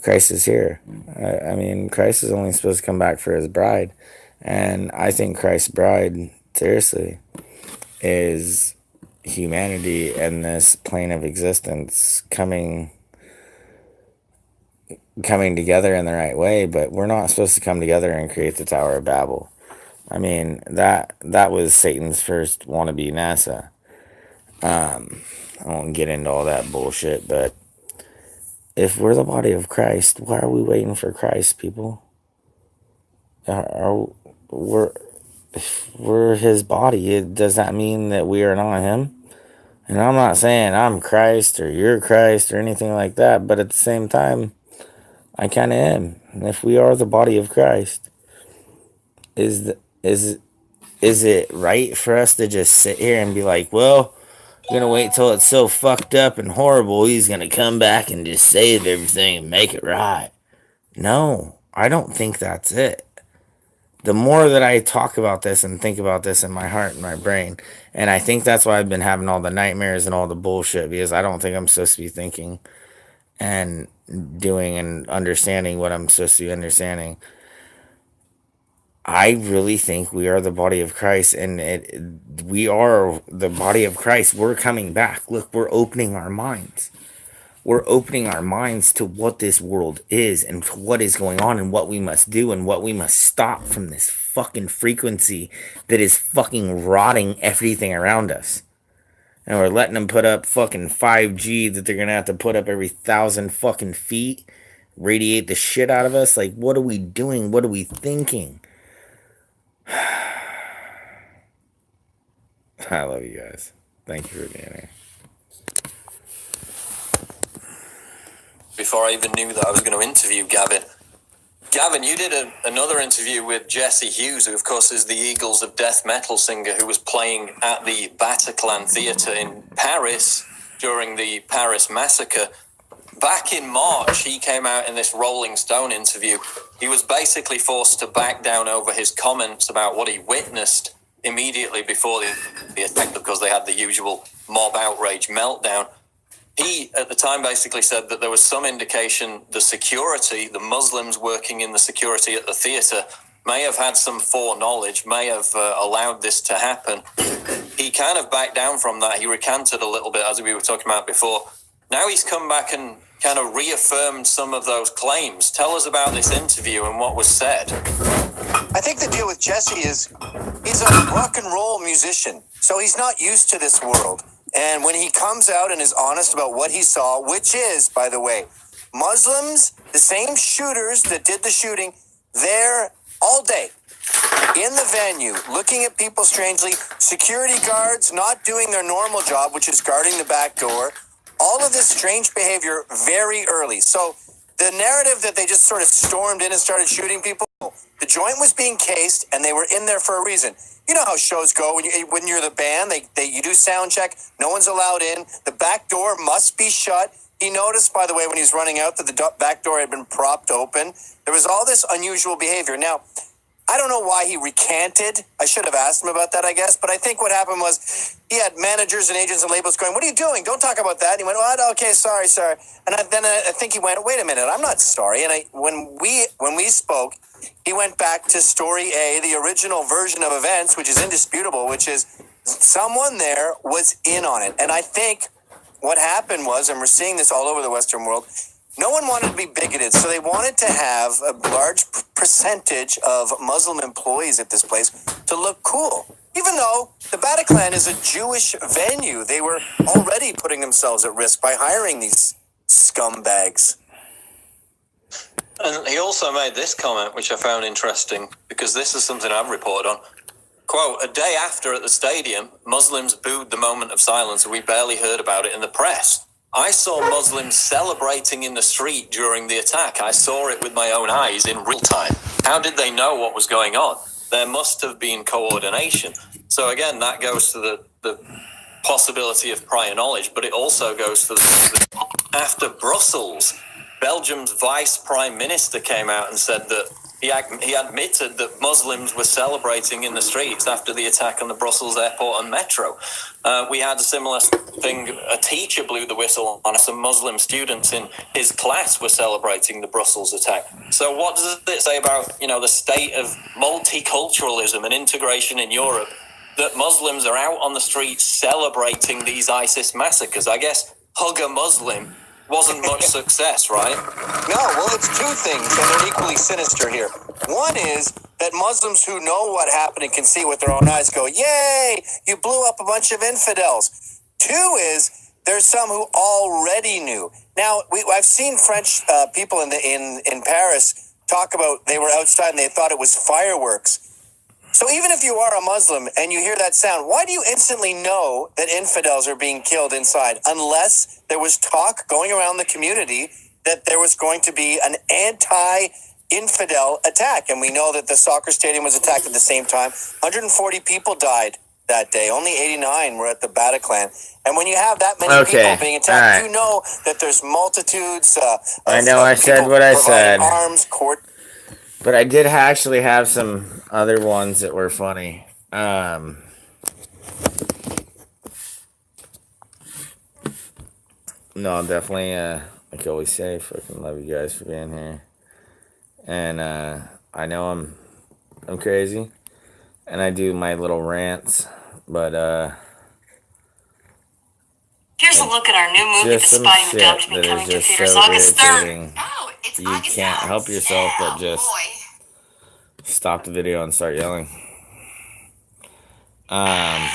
Christ is here? I mean, Christ is only supposed to come back for his bride, and I think Christ's bride, seriously, is humanity and this plane of existence coming together in the right way. But we're not supposed to come together and create the Tower of Babel. I mean, that was Satan's first wannabe NASA. I won't get into all that bullshit, but if we're the body of Christ, why are we waiting for Christ, people? we're his body. Does that mean that we are not him? And I'm not saying I'm Christ or you're Christ or anything like that, but at the same time, I kind of am. And if we are the body of Christ, is it right for us to just sit here and be like, well, we're gonna wait till it's so fucked up and horrible, he's gonna come back and just save everything and make it right? No, I don't think that's it. The more that I talk about this and think about this in my heart and my brain, and I think that's why I've been having all the nightmares and all the bullshit, because I don't think I'm supposed to be thinking and doing and understanding what I'm supposed to be understanding. I really think we are the body of Christ, and we are the body of Christ. We're coming back. Look, we're opening our minds. We're opening our minds to what this world is and to what is going on and what we must do and what we must stop from this fucking frequency that is fucking rotting everything around us. And we're letting them put up fucking 5G that they're gonna have to put up every 1,000 fucking feet, radiate the shit out of us. Like, what are we doing? What are we thinking? I love you guys. Thank you for being here. Before I even knew that I was going to interview Gavin. Gavin, you did another interview with Jesse Hughes, who of course is the Eagles of death metal singer who was playing at the Bataclan Theatre in Paris during the Paris massacre. Back in March, he came out in this Rolling Stone interview. He was basically forced to back down over his comments about what he witnessed immediately before the attack, because they had the usual mob outrage meltdown. He, at the time, basically said that there was some indication the Muslims working in the security at the theatre, may have had some foreknowledge, may have allowed this to happen. He kind of backed down from that. He recanted a little bit, as we were talking about before. Now he's come back and kind of reaffirmed some of those claims. Tell us about this interview and what was said. I think the deal with Jesse is he's a rock and roll musician, so he's not used to this world. And when he comes out and is honest about what he saw, which is, by the way, Muslims, the same shooters that did the shooting, there all day in the venue, looking at people strangely, security guards not doing their normal job, which is guarding the back door, all of this strange behavior very early. So the narrative that they just sort of stormed in and started shooting people, the joint was being cased and they were in there for a reason. You know how shows go when you're the band, you do sound check, no one's allowed in, the back door must be shut. He noticed, by the way, when he was running out that the back door had been propped open. There was all this unusual behavior. Now, I don't know why he recanted. I should have asked him about that, I guess. But I think what happened was he had managers and agents and labels going, "What are you doing? Don't talk about that." And he went, "Oh, okay, sorry." And then I think he went, "Wait a minute, I'm not sorry." And when we spoke, he went back to story A, the original version of events, which is indisputable, which is someone there was in on it. And I think what happened was, and we're seeing this all over the Western world, no one wanted to be bigoted, so they wanted to have a large percentage of Muslim employees at this place to look cool. Even though the Bataclan is a Jewish venue, they were already putting themselves at risk by hiring these scumbags. And he also made this comment, which I found interesting, because this is something I've reported on. Quote, "A day after at the stadium, Muslims booed the moment of silence, and we barely heard about it in the press. I saw Muslims celebrating in the street during the attack. I saw it with my own eyes in real time. How did they know what was going on? There must have been coordination." So again, that goes to the possibility of prior knowledge, but it also goes to after Brussels, Belgium's vice prime minister came out and said that he admitted that Muslims were celebrating in the streets after the attack on the Brussels airport and metro. We had a similar thing. A teacher blew the whistle on some Muslim students in his class were celebrating the Brussels attack. So what does it say about, the state of multiculturalism and integration in Europe, that Muslims are out on the streets celebrating these ISIS massacres? I guess Hug a Muslim wasn't much success, right? No, well, it's two things, and they're equally sinister here. One is that Muslims who know what happened and can see with their own eyes go, "Yay, you blew up a bunch of infidels." Two is there's some who already knew. Now, I've seen French people in Paris talk about they were outside and they thought it was fireworks. So even if you are a Muslim and you hear that sound, why do you instantly know that infidels are being killed inside? Unless there was talk going around the community that there was going to be an anti-infidel attack. And we know that the soccer stadium was attacked at the same time. 140 people died that day. Only 89 were at the Bataclan. And when you have that many people being attacked, you know that there's multitudes I know I said what I said. Arms, court. But I did actually have some other ones that were funny. No, definitely, like I always say, fucking love you guys for being here. And I know I'm crazy. And I do my little rants. But here's a look at our new movie, The Spy Who Dubbed Me, coming to theaters August 3rd. You can't help yourself but just stop the video and start yelling. I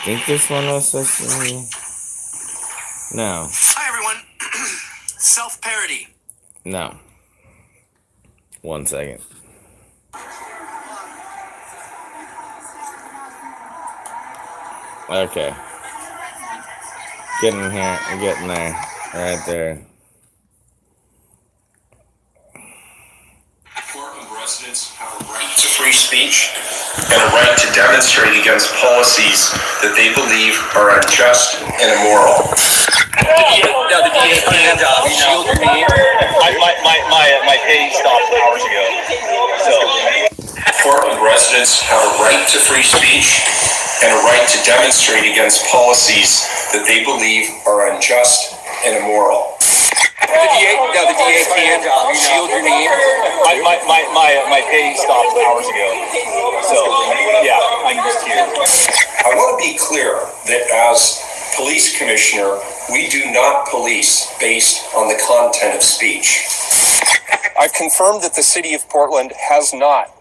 think this one was supposed to be... No. Hi, everyone. Self-parody. No. 1 second. Okay. Getting here. I'm getting there. Right there. Portland residents have a right to free speech and a right to demonstrate against policies that they believe are unjust and immoral. The DA put in a job, shield your name. My pay stopped hours ago. So Portland residents have a right to free speech and a right to demonstrate against policies that they believe are unjust and immoral. the DA put in a job, shield your name. My pay stopped hours ago. So yeah, I'm just here. I want to be clear that as police commissioner, we do not police based on the content of speech. I've confirmed that the city of Portland has not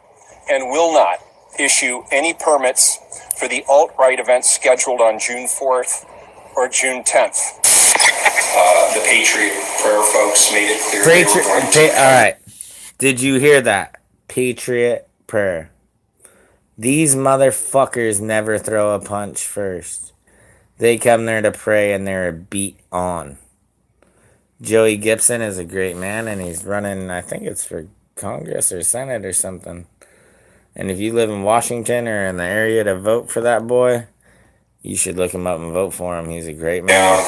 and will not issue any permits for the alt-right events scheduled on June 4th or June 10th. The Patriot Prayer folks made it clear. All right. Did you hear that? Patriot Prayer. These motherfuckers never throw a punch first. They come there to pray and they're beat on. Joey Gibson is a great man and he's running, I think it's for Congress or Senate or something. And if you live in Washington or in the area to vote for that boy, you should look him up and vote for him. He's a great man.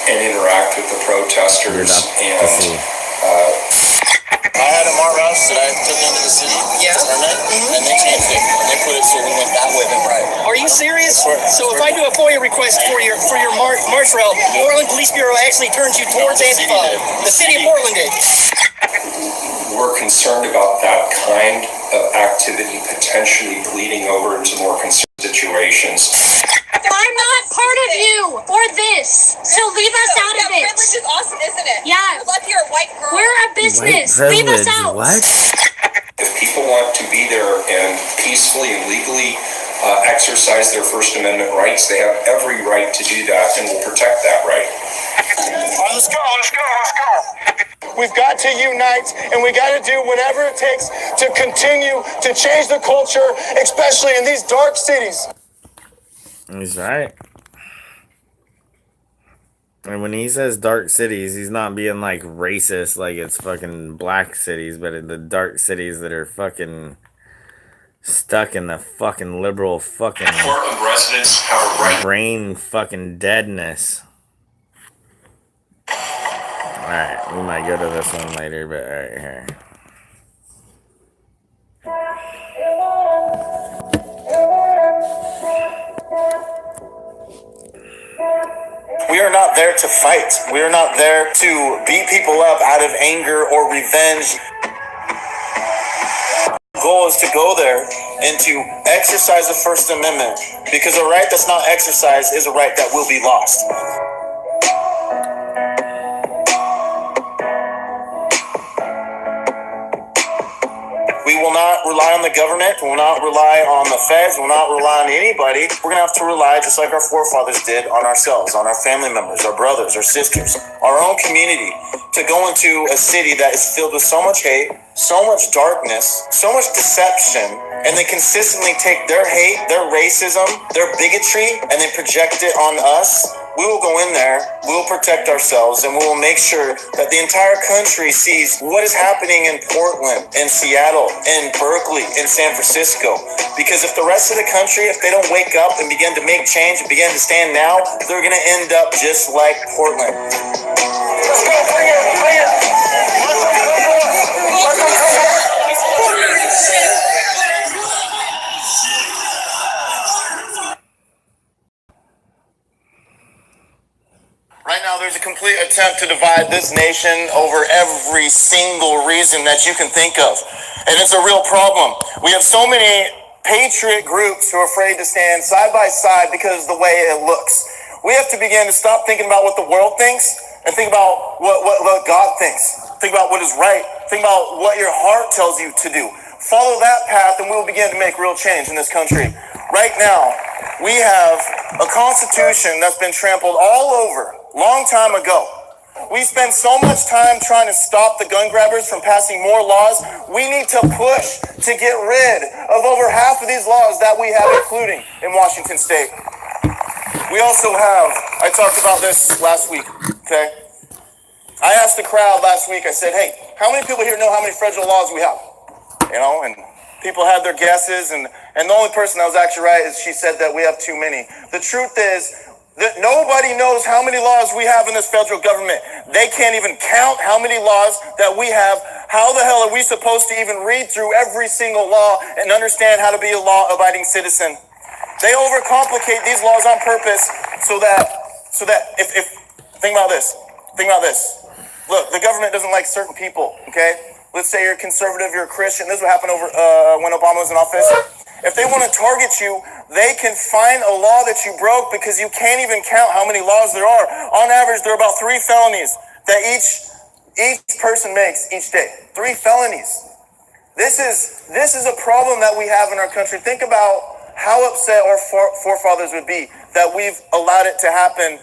And interact with the protesters. I had a Mart Rouse that I took into the city permit, and they changed it, and they put it so we went that way than right. Are you serious? So if I do a FOIA request for your march route, Portland Police Bureau actually turns you towards Antifa. The city of Portland did. We're concerned about that kind of activity potentially bleeding over into more concerned situations. I'm not part of you or this, so leave us out of it. Privilege is awesome, isn't it? Yeah. I love you're a white girl. We're a business. Leave us out. What? If people want to be there and peacefully and legally exercise their First Amendment rights, they have every right to do that, and we'll protect that right. All right, let's go. We've got to unite, and we got to do whatever it takes to continue to change the culture, especially in these dark cities. He's right. And when he says dark cities, he's not being like racist, like it's fucking black cities, but in the dark cities that are fucking stuck in the fucking liberal fucking Portland residents have a right. brain fucking deadness. Alright, we might go to this one later, but alright, here. We are not there to fight. We are not there to beat people up out of anger or revenge. Our goal is to go there and to exercise the First Amendment, because a right that's not exercised is a right that will be lost. We will not rely on the government. We will not rely on the feds. We will not rely on anybody. We're going to have to rely, just like our forefathers did, on ourselves, on our family members, our brothers, our sisters, our own community, to go into a city that is filled with so much hate, so much darkness, so much deception, and they consistently take their hate, their racism, their bigotry, and they project it on us. We will go in there, we will protect ourselves, and we will make sure that the entire country sees what is happening in Portland, in Seattle, in Berkeley, in San Francisco. Because if the rest of the country, if they don't wake up and begin to make change and begin to stand now, they're going to end up just like Portland. Let's go, bring it, bring it. Right now, there's a complete attempt to divide this nation over every single reason that you can think of. And it's a real problem. We have so many patriot groups who are afraid to stand side by side because of the way it looks. We have to begin to stop thinking about what the world thinks and think about what God thinks. Think about what is right. Think about what your heart tells you to do. Follow that path and we will begin to make real change in this country. Right now, we have a constitution that's been trampled all over. Long time ago. We spend so much time trying to stop the gun grabbers from passing more laws. We need to push to get rid of over half of these laws that we have, including in Washington State. We also have, I talked about this last week, okay? I asked the crowd last week, I said, hey, how many people here know how many federal laws we have? You know, and people had their guesses, and the only person that was actually right is she said that we have too many. The truth is, that nobody knows how many laws we have in this federal government. They can't even count how many laws that we have. How the hell are we supposed to even read through every single law and understand how to be a law-abiding citizen? They overcomplicate these laws on purpose so that if think about this. Look, the government doesn't like certain people, okay? Let's say you're a conservative, you're a Christian. This is what happened over when Obama was in office. If they want to target you, they can find a law that you broke because you can't even count how many laws there are. On average, there are about 3 felonies that each person makes each day. 3 felonies. This is a problem that we have in our country. Think about how upset our forefathers would be that we've allowed it to happen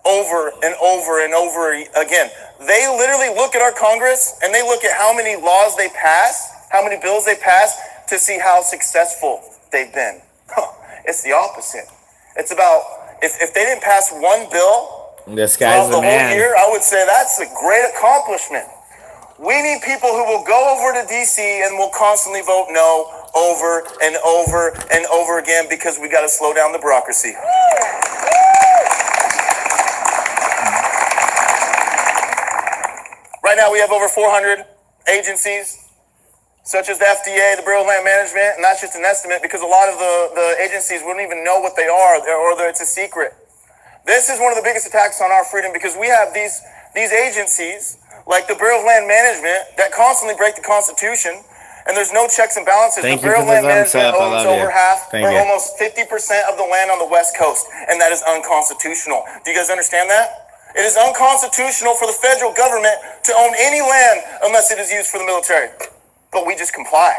over and over and over again. They literally look at our Congress and they look at how many laws they pass, how many bills they pass, to see how successful they've been. It's the opposite. It's about, if they didn't pass one bill this guy's the man. Whole year, I would say that's a great accomplishment. We need people who will go over to DC and will constantly vote no over and over and over again because we got to slow down the bureaucracy. Right now we have over 400 agencies, such as the FDA, the Bureau of Land Management, and that's just an estimate because a lot of the agencies wouldn't even know what they are or it's a secret. This is one of the biggest attacks on our freedom because we have these agencies like the Bureau of Land Management that constantly break the Constitution, and there's no checks and balances. Thank the Bureau of Land Management owns over half or almost 50% of the land on the West Coast, and that is unconstitutional. Do you guys understand that? It is unconstitutional for the federal government to own any land unless it is used for the military. But we just comply.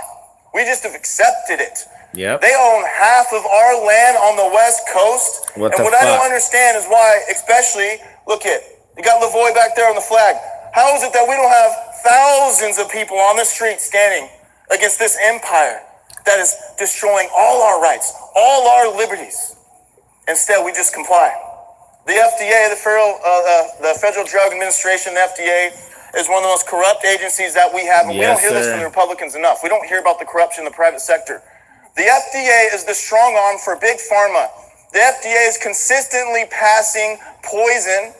We just have accepted it. Yep. They own half of our land on the West Coast. What I don't understand is why, especially, look at, you got Lavoie back there on the flag. How is it that we don't have thousands of people on the street standing against this empire that is destroying all our rights, all our liberties? Instead, we just comply. The FDA, the Federal Drug Administration, the FDA, is one of the most corrupt agencies that we have, and we don't hear this from the Republicans enough. We don't hear about the corruption in the private sector. The FDA is the strong arm for Big Pharma. The FDA is consistently passing poison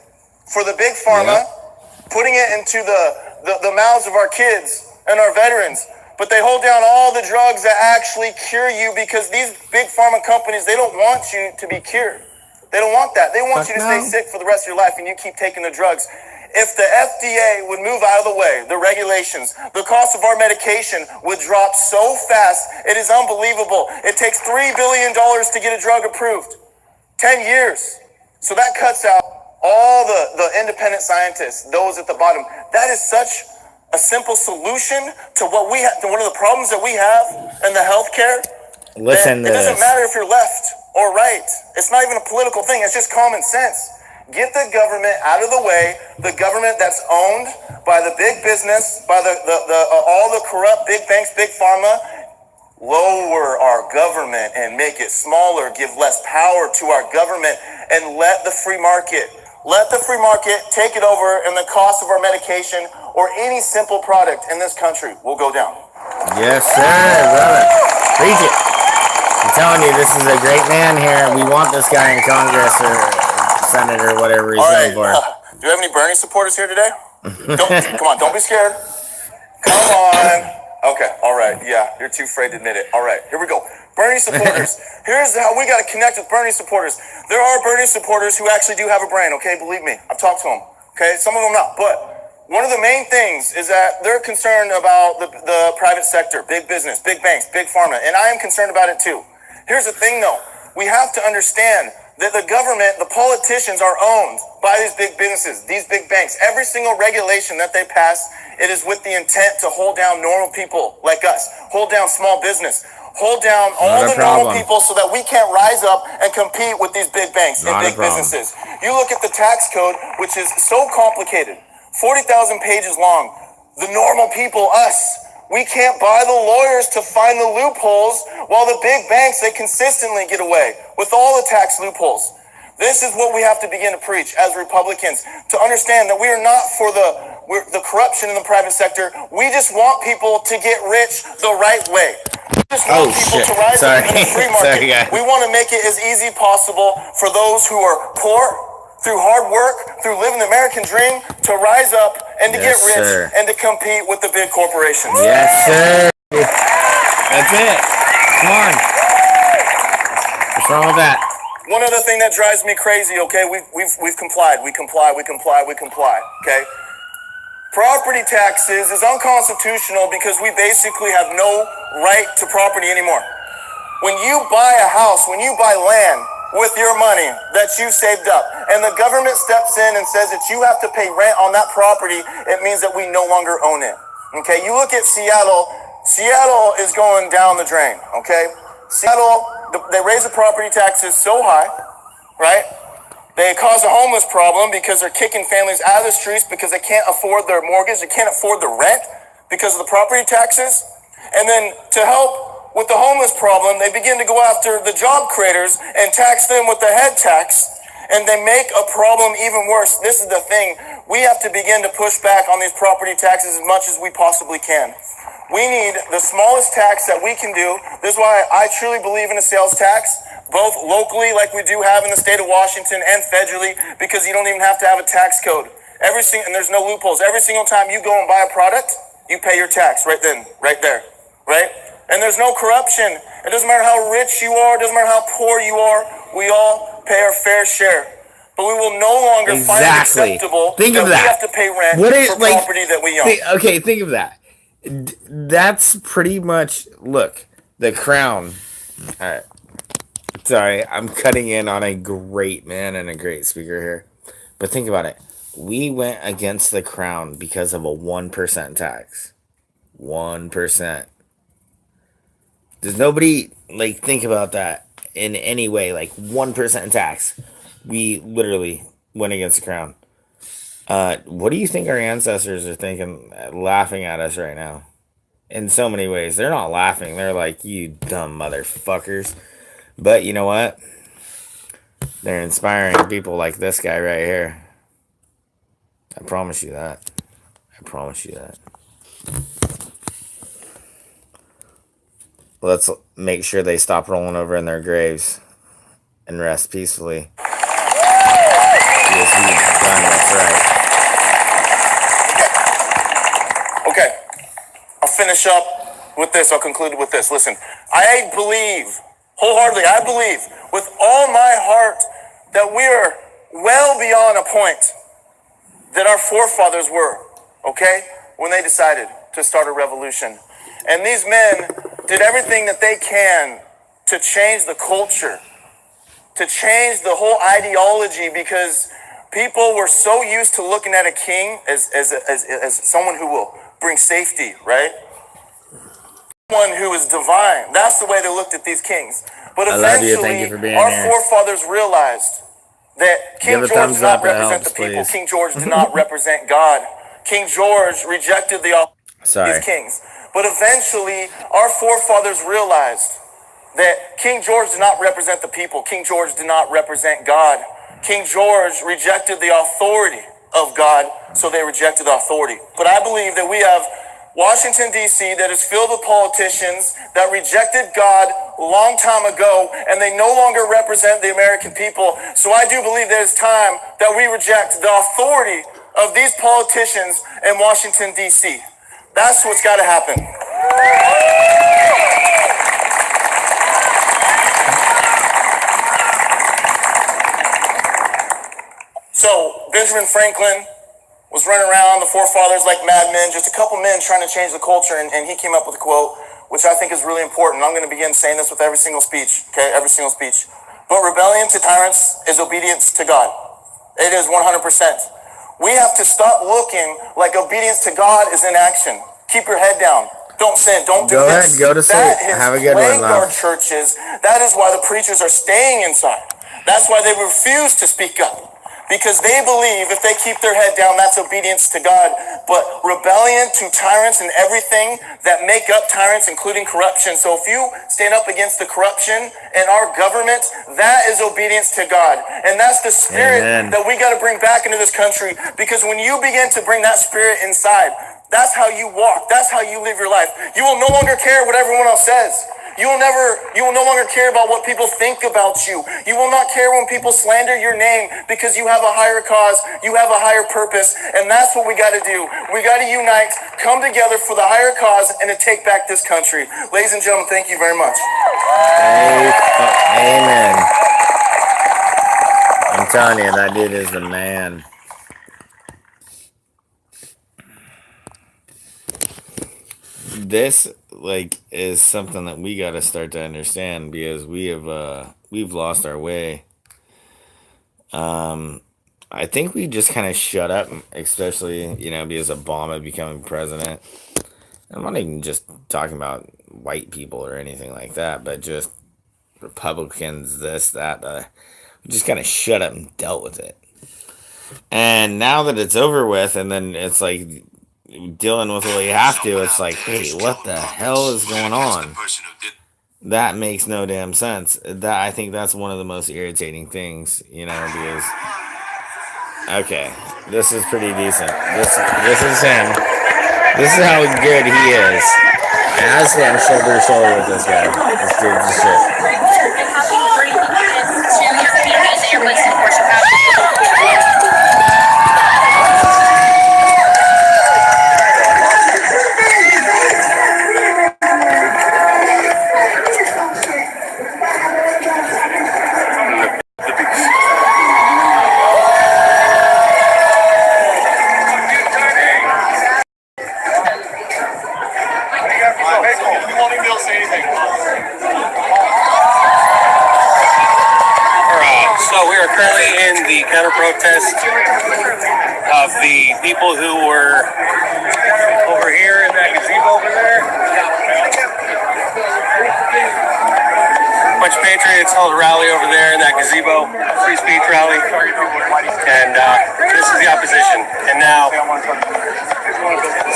for the Big Pharma, putting it into the mouths of our kids and our veterans. But they hold down all the drugs that actually cure you because these Big Pharma companies, they don't want you to be cured. They don't want that. They want you to stay sick for the rest of your life and you keep taking the drugs. If the FDA would move out of the way, the regulations, the cost of our medication would drop so fast, it is unbelievable. It takes $3 billion to get a drug approved. 10 years. So that cuts out all the independent scientists, those at the bottom. That is such a simple solution to what we have, to one of the problems that we have in the healthcare. Listen to this. It doesn't matter if you're left or right. It's not even a political thing. It's just common sense. Get the government out of the way, the government that's owned by the big business, by all the corrupt big banks, big pharma. Lower our government and make it smaller, give less power to our government, and let the free market take it over, and the cost of our medication or any simple product in this country will go down. Yes, sir, brother. Preach it. I'm telling you, this is a great man here. We want this guy in Congress or Senate or whatever he's running for. Do you have any Bernie supporters here today? Come on, don't be scared. Come on. Okay, all right. Yeah, you're too afraid to admit it. All right, here we go. Bernie supporters. Here's how we got to connect with Bernie supporters. There are Bernie supporters who actually do have a brain, okay? Believe me. I've talked to them, okay? Some of them not. But one of the main things is that they're concerned about the private sector, big business, big banks, big pharma, and I am concerned about it too. Here's the thing, though. We have to understand that the government, the politicians are owned by these big businesses, these big banks. Every single regulation that they pass, it is with the intent to hold down normal people like us, hold down small business, hold down all the normal people so that we can't rise up and compete with these big banks and big businesses. You look at the tax code, which is so complicated, 40,000 pages long. The normal people, us, we can't buy the lawyers to find the loopholes, while the big banks, they consistently get away with all the tax loopholes. This is what we have to begin to preach as Republicans, to understand that we are not for the corruption in the private sector. We just want people to get rich the right way. We just want people to rise up in the free market. We want to make it as easy possible for those who are poor, through hard work, through living the American dream, to rise up and to get rich and to compete with the big corporations. Yes, sir. That's it. Come on. What's wrong with that? One other thing that drives me crazy, okay? We've complied. We comply. Okay? Property taxes is unconstitutional because we basically have no right to property anymore. When you buy a house, when you buy land with your money that you saved up, and the government steps in and says that you have to pay rent on that property, it means that we no longer own it. Okay? You look at Seattle. Seattle is going down the drain. Okay? Seattle, they raise the property taxes so high, right? They cause a homeless problem because they're kicking families out of the streets because they can't afford their mortgage, they can't afford the rent because of the property taxes. And then to help with the homeless problem, they begin to go after the job creators and tax them with the head tax, and they make a problem even worse. This is the thing. We have to begin to push back on these property taxes as much as we possibly can. We need the smallest tax that we can do. This is why I truly believe in a sales tax, both locally like we do have in the state of Washington and federally, because you don't even have to have a tax code. And there's no loopholes. Every single time you go and buy a product, you pay your tax right then, right there, right? And there's no corruption. It doesn't matter how rich you are, it doesn't matter how poor you are, we all pay our fair share. But we will no longer find it acceptable we have to pay rent for property that we own. Think of that. That's pretty much, look, the Crown. Sorry, I'm cutting in on a great man and a great speaker here. But think about it. We went against the Crown because of a 1% tax. 1%. Does nobody think about that in any way? 1% tax. We literally went against the Crown. What do you think our ancestors are thinking, laughing at us right now? In so many ways. They're not laughing. They're like, you dumb motherfuckers. But you know what? They're inspiring people like this guy right here. I promise you that. I promise you that. Let's make sure they stop rolling over in their graves and rest peacefully. Because he's done what's right. Okay, I'll finish up with this. I'll conclude with this. Listen, I believe wholeheartedly, I believe with all my heart that we are well beyond a point that our forefathers were, okay, when they decided to start a revolution. And these men did everything that they can to change the culture, to change the whole ideology, because people were so used to looking at a king as someone who will bring safety, right? Someone who is divine. That's the way they looked at these kings. But eventually, our forefathers realized that King Give a George thumbs did not up, it represent helps, the people. please. King George did not represent God. King George rejected the Sorry. these kings. But eventually, our forefathers realized that King George did not represent the people. King George did not represent God. King George rejected the authority of God, so they rejected the authority. But I believe that we have Washington, D.C. that is filled with politicians that rejected God a long time ago, and they no longer represent the American people. So I do believe that it's time that we reject the authority of these politicians in Washington, D.C. That's what's got to happen. So Benjamin Franklin was running around the forefathers like madmen, just a couple men trying to change the culture, and he came up with a quote, which I think is really important. I'm going to begin saying this with every single speech, okay? Every single speech. But rebellion to tyrants is obedience to God. It is 100%. We have to stop looking like obedience to God is inaction. Keep your head down. Don't sin. Don't do this. Go to sleep. Have a good one, Plagued our love. churches. That is why the preachers are staying inside. That's why they refuse to speak up. Because they believe if they keep their head down, that's obedience to God. But rebellion to tyrants and everything that make up tyrants, including corruption. So if you stand up against the corruption in our government, that is obedience to God. And that's the spirit Amen. that we got to bring back into this country. Because when you begin to bring that spirit inside, that's how you walk. That's how you live your life. You will no longer care what everyone else says. You will no longer care about what people think about you. You will not care when people slander your name because you have a higher cause, you have a higher purpose, and that's what we got to do. We got to unite, come together for the higher cause, and to take back this country. Ladies and gentlemen, thank you very much. Amen. I'm telling you, that dude is the man. This is something that we got to start to understand because we've lost our way. I think we just kind of shut up, especially because Obama becoming president. I'm not even just talking about white people or anything like that, but just Republicans, this, that. We just kind of shut up and dealt with it. And now that it's over with, and then it's like dealing with what you have to, it's like, hey, what the hell is going on? That makes no damn sense. I think that's one of the most irritating things, because okay, this is pretty decent. This is him. This is how good he is. And I stand shoulder to shoulder with this guy. This dude's the shit. So we are currently in the counter protest of the people who were over here in that gazebo over there. A bunch of patriots held a rally over there in that gazebo, free speech rally, and this is the opposition. And now,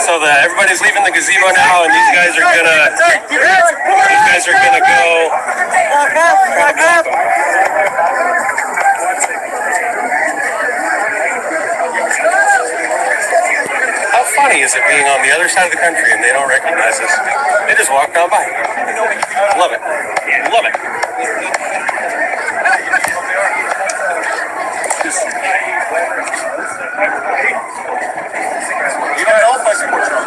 so everybody's leaving the gazebo now, and these guys are gonna go. How funny is it being on the other side of the country and they don't recognize us? They just walk on by. Love it. Love it. You don't know if I support Trump.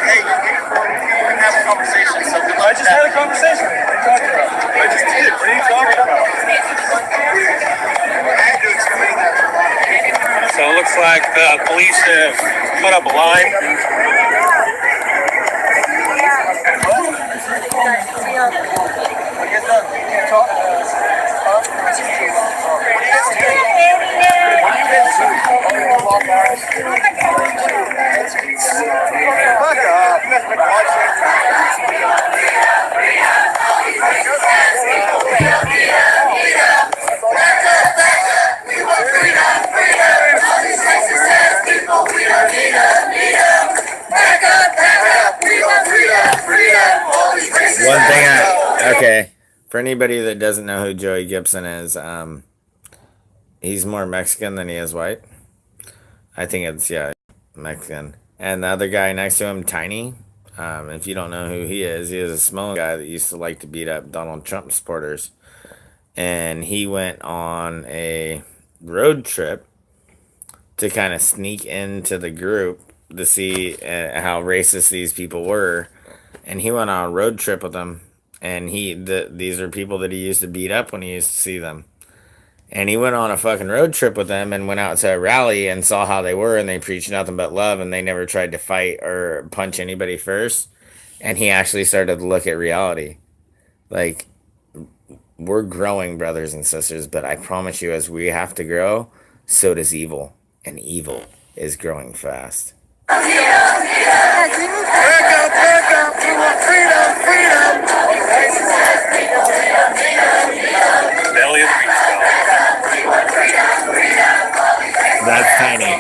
Hey, we can have a conversation. I just had a conversation. What are you talking about? I just did. What are you talking about? So it looks like the police have put up a line. anybody that doesn't know who Joey Gibson is, he's more Mexican than he is white. I think it's, yeah, Mexican. And the other guy next to him, Tiny, if you don't know who he is a small guy that used to like to beat up Donald Trump supporters. And he went on a road trip to kind of sneak into the group to see how racist these people were. And he went on a road trip with them. And these are people that he used to beat up when he used to see them. And he went on a fucking road trip with them and went out to a rally and saw how they were, and they preached nothing but love, and they never tried to fight or punch anybody first. And he actually started to look at reality. Like, we're growing, brothers and sisters, but I promise you, as we have to grow, so does evil. And evil is growing fast. Belly of the beach. That's Tiny.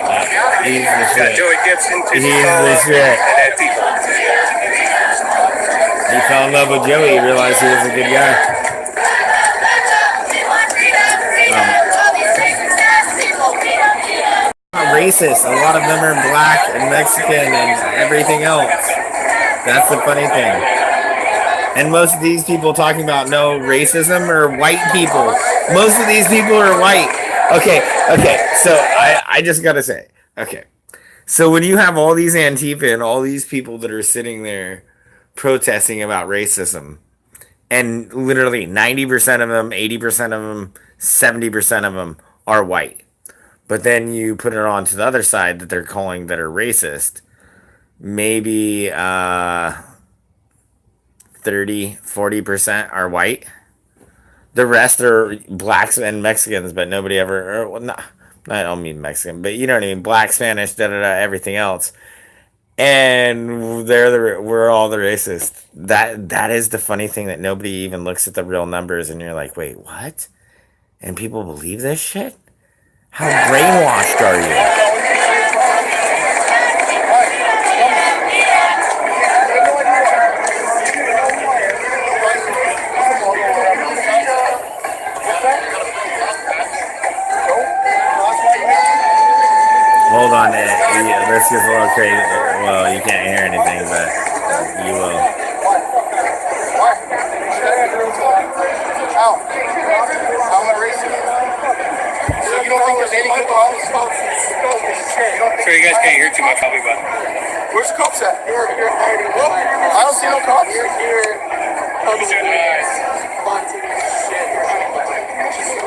He's the shit. Joey Gibson, He's the shit. He fell in love with Joey. He realized he was a good guy. Racist. A lot of them are black and Mexican and everything else. That's the funny thing. And most of these people talking about no racism are white people. Most of these people are white. Okay, so I just gotta say, okay. So when you have all these Antifa and all these people that are sitting there protesting about racism, and literally 90% of them, 80% of them, 70% of them are white. But then you put it on to the other side that they're calling that are racist. Maybe 30-40% are white. The rest are blacks and Mexicans, but nobody ever, well, no, I don't mean Mexican, but you know what I mean, black, Spanish, everything else. And we're all the racists. That is the funny thing, that nobody even looks at the real numbers, and you're like, wait, what? And people believe this shit? How brainwashed are you? Hold on, this gets a little crazy. Well, you can't hear anything, but you will. Sure, you guys can't hear too much, I'll be back. Where's the cops at? I don't see no cops.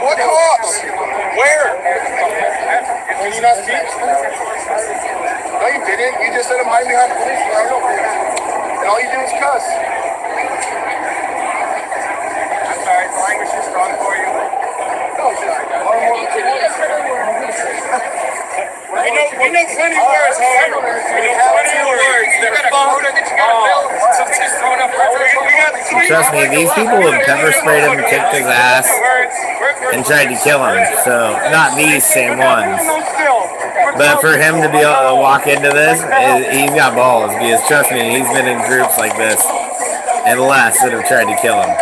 What cops? Where? Can you not speak? No, you didn't. You just said I'm hiding behind the police. And all you did was cuss. I'm sorry, the language is strong for you. No, it's just we know plenty of words, however. We know plenty of words. There's a quota that you gotta build. Something is thrown up. Trust me, these people have pepper sprayed him, kicked his ass, and tried to kill him. So, not these same ones. But for him to be able to walk into this, he's got balls. Because trust me, he's been in groups like this and less that have tried to kill him.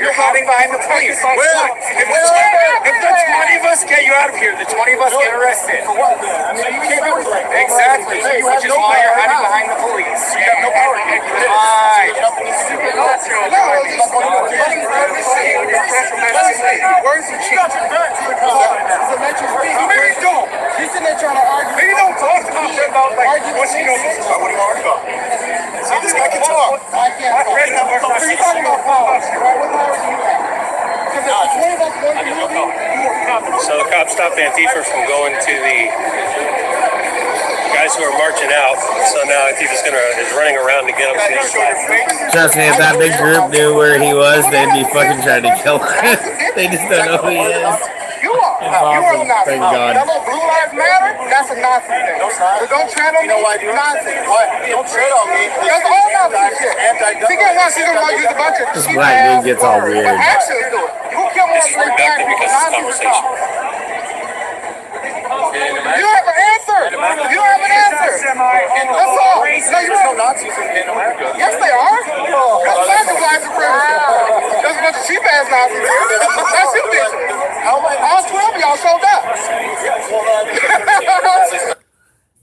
You're hiding behind the police. If the 20 of us get you out of here, the 20 of us get arrested. For what? Exactly. Which is why you're hiding behind the police. You have no power. Right. Where's the chief? Maybe don't. He's in there trying to argue. Maybe don't talk about shit about like what's he gonna do about what he argued about. See, this guy can talk. I can't talk. You're talking about power. So the cops stopped Antifa from going to the guys who are marching out. So now Antifa's is running around to get them to the other side. Trust me, if that big group knew where he was, they'd be fucking trying to kill him. They just don't know who he is. You are. You are not. Thank God. That little Blue Lives Matter, that's a Nazi thing. So don't tread on me. You know why I do nonsense. What? Don't tread on me. That's all Nazi shit. See, guys, Nazis don't want to use a bunch of this black dude gets all weird. Actually do it. Who killed more black people? Nazis or cops? You don't have an answer. You don't have an answer. That's all. No, you don't. Nazis in America. Yes, they are. That's not white supremacy. There's a bunch of cheap ass Nazis here. That's you, bitch. All 12 of y'all showed up.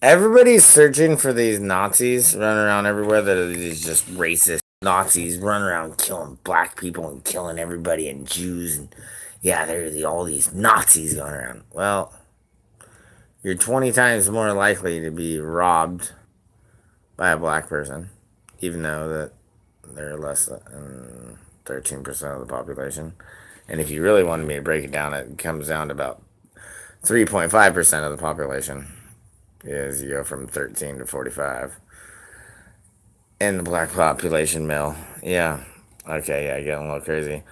Everybody's searching for these Nazis running around everywhere that are these just racist Nazis running around killing black people and killing everybody and Jews. And yeah, there are all these Nazis going around. Well, you're 20 times more likely to be robbed by a black person, even though that they're less than 13% of the population. And if you really wanted me to break it down, it comes down to about 3.5% of the population. Is you go from 13 to 45. And the black population male. Yeah. Okay, yeah, getting a little crazy.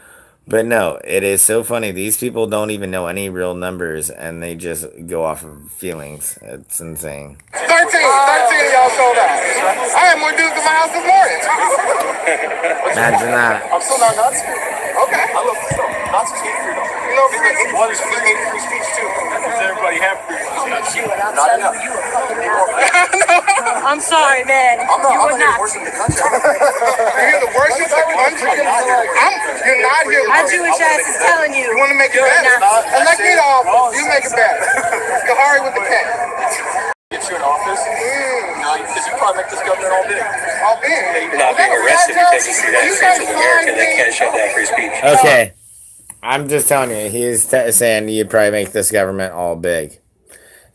But no, it is so funny. These people don't even know any real numbers, and they just go off of feelings. It's insane. 13 of y'all sold out. I had more dudes in my house this morning. Imagine that. I'm still not Nazi. Okay. I love freedom. Nazis hate freedom. You know, freedom. One is free speech, too. Does everybody have free speech? Not enough. I'm sorry, man. I'm not worship the country. You're here to worship the country. You're not here to My Jewish ass is telling you. You want to make it better. Elect me to office. You make it better. Kahari with the pen. Get you in office? No, because you probably make this government all big. All big? Not being arrested because you see that sense of America, they can't shut down free speech. Okay. I'm just telling you, he's saying you'd probably make this government all big.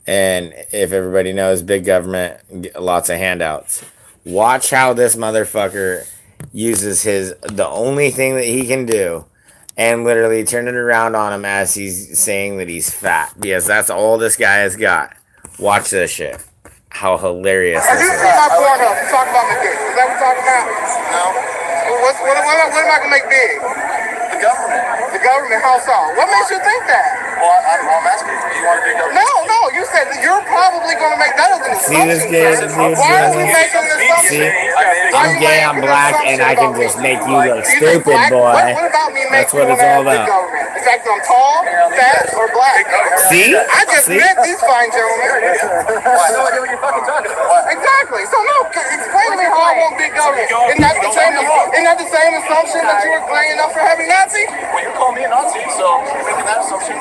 And if everybody knows big government, lots of handouts. Watch how this motherfucker uses the only thing that he can do and literally turn it around on him as he's saying that he's fat. Because that's all this guy has got. Watch this shit. How hilarious this is. You talk about my dick. Is that what we're talking about? No. What am I going to make big? The government. The government? How so? What makes you think that? Well, I'm asking you. You want a big government? No. You said that you're probably going to make that as an assumption. See this gay? Why are we making an assumption? See? I'm gay, I'm black, and I can just make you look stupid, boy. What about me That's what it's all about. The fact that I'm tall, fat, or black. See? I just met these fine gentlemen. I have no idea what you're fucking talking about. Exactly. So no, explain to me how I want big government. Isn't that the same assumption that you were playing up for having Nazi? Well, you call me a Nazi, so you're making that assumption.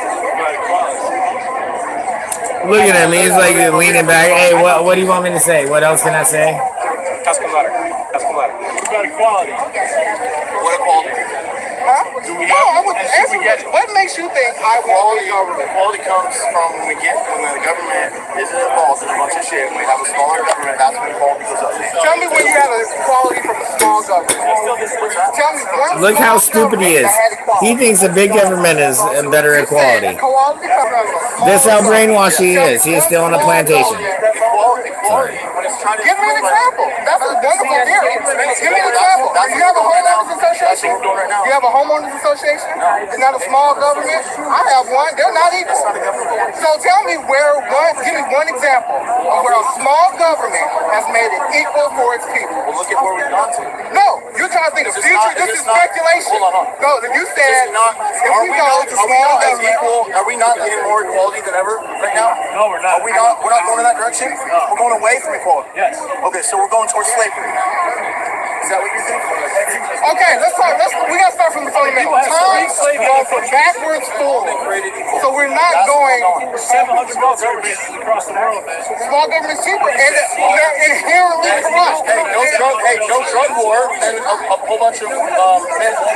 Look at him. He's like leaning back. Hey, what do you want me to say? What else can I say? Cascalada. What equality? What equality? Huh? No, I would answer. What makes you think I want government? Equality comes from when the government isn't involved in a bunch of shit. We have a smaller government. That's when equality goes up. Tell me when you have equality from a small government. Tell me one. Look how stupid he is. He thinks a big government is a better equality. That's how brainwashed he is. He is still on a plantation. Sorry. Give me an example. That's a wonderful theory. Give me an example. You have a homeowners association? You have a homeowners association? It's not a small government? I have one. They're not equal. So tell me give me one example of where a small government has made it equal for its people. Well, look at where we've gone to. No, you're trying to think of future. This is speculation. No, you said if we go to small government. Are we not getting more equality than ever right now? No, we're not. We're not going in that direction? We're going away from equality. Yes. Okay, so we're going towards slavery. Is that what you think? Okay, we gotta start from the fundamentals. Time's going from backwards forward. So we're not going 700 military bases across the world, man. small government's cheaper and they're inherently corrupt. No drug war and a whole bunch of men won't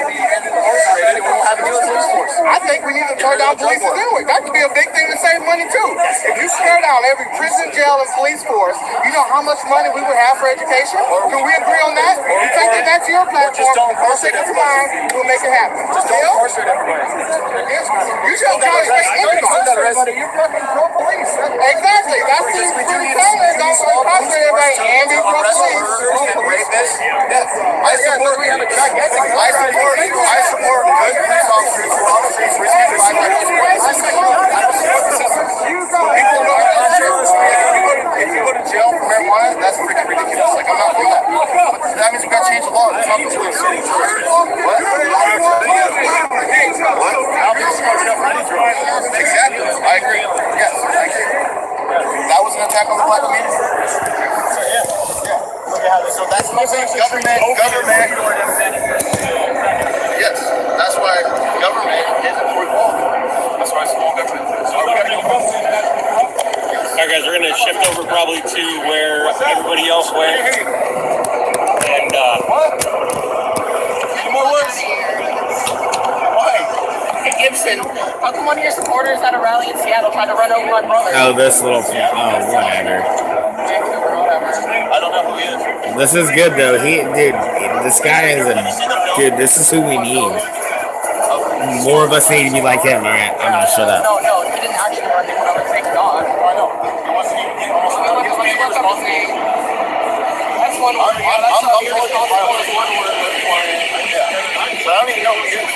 be incarcerated and we won't have a military force. I think we need to turn down police anyway. That could be a big thing to save money too. If you tear down every prison, jail, and police force, you know how much money we would have for education? Can we agree on that? You take that back to your platform, I'll take it to mine, we'll make it happen. Just don't incarcerate everybody. You should try to make everybody. You're fucking pro-police. Exactly. That's the pretty common. Don't incarcerate everybody and be pro-police. Rapists. I support good police officers who are on the streets risking their lives. If you go to jail for marijuana, that's freaking ridiculous. Like, I'm not for that. But that means we gotta change the law. It's not the police. What? Exactly. I agree. Yes, I agree. attack on the black community. So that's what I'm saying. Government. Yes, that's why government isn't for equality. That's why small government is. Alright guys, we're gonna shift over probably to where everybody else went. And more words. Why? Hey Gibson, how come one of your supporters at a rally in Seattle tried to run over my brother? Oh, this little. Whatever. I don't know who he is. This is good though. This guy is dude. This is who we need. More of us need to be like him. All right, I'm gonna shut up. No, he didn't actually run it over. Thank God. I know. He wasn't even getting responsibility. That's one word. I'm totally one word. But I don't even know who he is.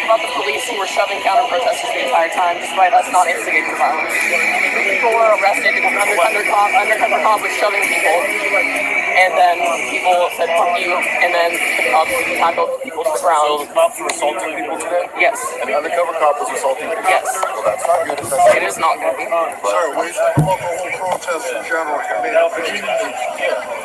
About the police who were shoving counter protesters the entire time, despite us not instigating violence. People were arrested. Undercover cop was shoving people, and then people said "fuck you," and then the cops tackled people to the ground. So the cops were assaulting people today? Yes. And the undercover cop was assaulting people? Yes. Well, that's not good. It is not good. Sir, what do you think about the whole protest in general?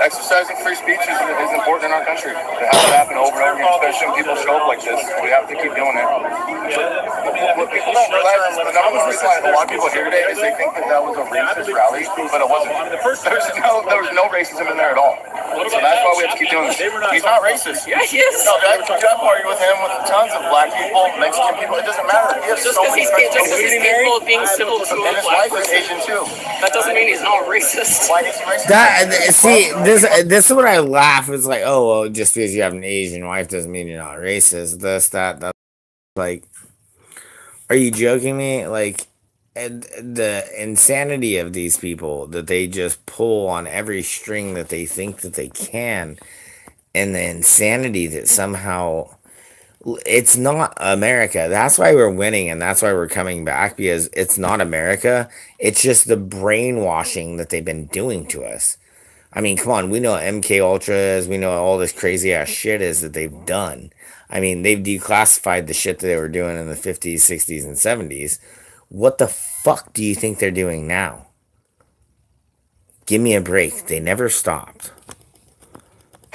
Exercising free speech is important in our country. It has to happen over and over again, especially when people show up like this. We have to keep doing it. What people don't realize is the number one reason a lot of people here today is they think that was a racist rally, but it wasn't. There was no racism in there at all. So that's why we have to keep doing this. He's not racist. Yeah, he is. No, I party with him with tons of black people, Mexican people. It doesn't matter. He has Just so because many he's capable of being civil to and his wife is Asian too. that doesn't mean he's not racist. Why is he racist? This is what I laugh. It's like, oh well, just because you have an Asian wife doesn't mean you're not racist. That. Like, are you joking me? Like, the insanity of these people that they just pull on every string that they think that they can, and the insanity that somehow it's not America. That's why we're winning, and that's why we're coming back, because it's not America. It's just the brainwashing that they've been doing to us. I mean, come on, we know what MK Ultra is, we know what all this crazy ass shit is that they've done. I mean, they've declassified the shit that they were doing in the 50s, 60s, and 70s. What the fuck do you think they're doing now? Give me a break. They never stopped.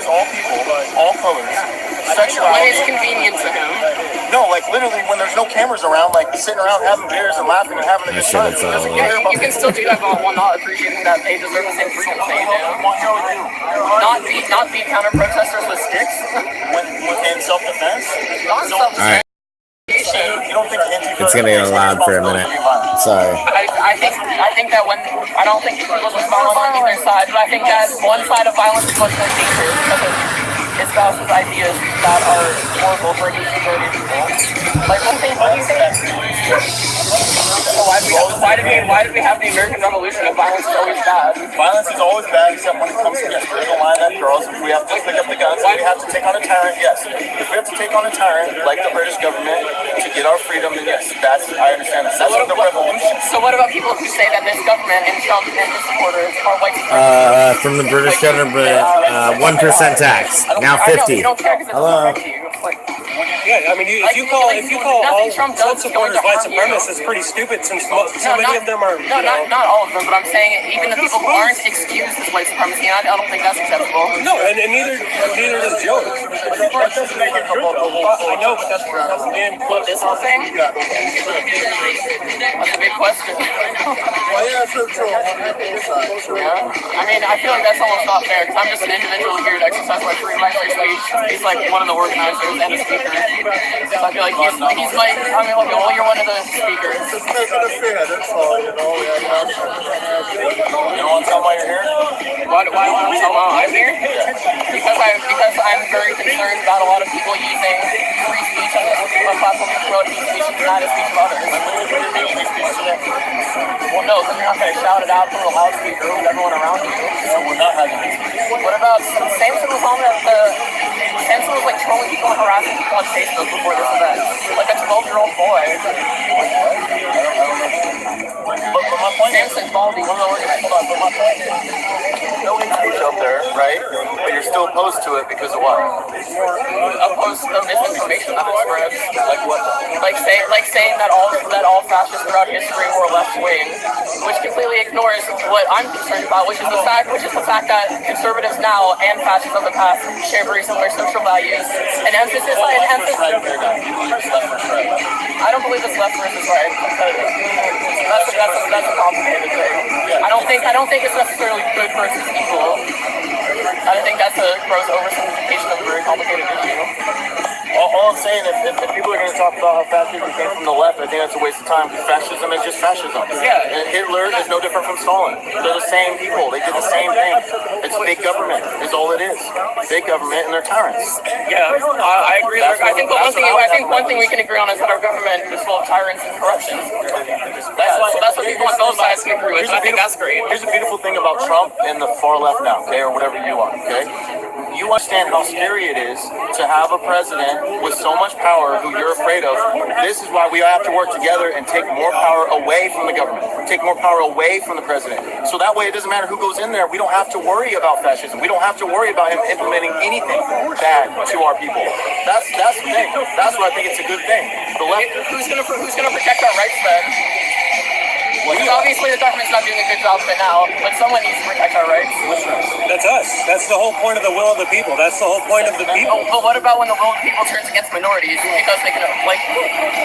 All people, all colors, sexuality. When it's convenient to him. No, like literally when there's no cameras around, like sitting around having beers and laughing and having a good time. He doesn't care about You can still do that while not appreciating that they deserve the same freedom they do. Not beat counter protesters with sticks. in self-defense. All right. You don't think It's gonna get loud for a minute. Sorry. I think that when I don't think people was violent on either side, but I think that one side of violence is much more dangerous because it espouses ideas that are horrible for a majority of people. Like one thing, what do you think? Why did we have the American Revolution if violence is always bad? Violence is always bad except when it comes to yes, there's a line that draws. If we have to pick up the guns, we have to take on a tyrant, yes. If we have to take on a tyrant like the British government to get our freedom, then yes, I understand that. That's the revolution. So what about people who say that this government and Trump and his supporters are white supremacists? From the British government, 1% tax, now 50. Hello. Yeah, I mean, if you call all Trump supporters white supremacists, it's pretty stupid since so many of them are. Not all of them, but I'm saying even the people who aren't excused as white supremacy, I don't think that's acceptable. No, and neither does Joe. I know, but that's the damn What, this whole thing? That's a big question. Yeah. I mean, I feel like that's almost not fair because I'm just an individual here to exercise my free right. He's like one of the organizers and a speaker. So I feel like he's like, I mean, like, well, you're one of the speakers. Just making it fair, that's all, you know. You don't want to tell them why you're here? Why do I want to tell them I'm here? Because I'm very concerned about a lot of people using free speech on a platform to promote hate speech and deny the speech of others. Well, no, because you're not going to shout it out through a loudspeaker with everyone around you. So we're not having it. What about same thing was on at the Samson was like trolling people and harassing people on Facebook before this event. Like a 12-year-old boy. But my point Samson Baldy, one of the organizers. But my point is, no hate speech up there, right? But you're still opposed to it because of what? Opposed to misinformation that spreads. Like what? Like saying that all fascists throughout history were left wing, which completely ignores what I'm concerned about, which is the fact that conservatives now and fascists of the past share very similar social values and emphasis. I don't believe it's left versus right. That's a complicated thing. I don't think it's necessarily good versus evil. I think that's a gross oversimplification of a very complicated issue. All I'm saying is if people are going to talk about how fascism came from the left, I think that's a waste of time because fascism is just fascism. Yeah. And Hitler is no different from Stalin. They're the same people. They did the same thing. It's big government is all it is. Big government and they're tyrants. Yeah, I agree. I think one thing we can agree on is that our government is full of tyrants and corruption. That's what people on both sides can agree with. I think that's great. Here's the beautiful thing about Trump and the far left now, okay, or whatever you are, okay? You understand how scary it is to have a president with so much power who you're afraid of. This is why we have to work together and take more power away from the government, take more power away from the president. So that way it doesn't matter who goes in there. We don't have to worry about fascism. We don't have to worry about him implementing anything bad to our people. That's the thing. That's why I think it's a good thing. The left. Who's gonna protect our rights then? Obviously, the government's not doing a good job of it now, but someone needs to protect our rights. That's us. That's the whole point of the will of the people. That's the whole point of the people. But what about when the will of the people turns against minorities because they can, like...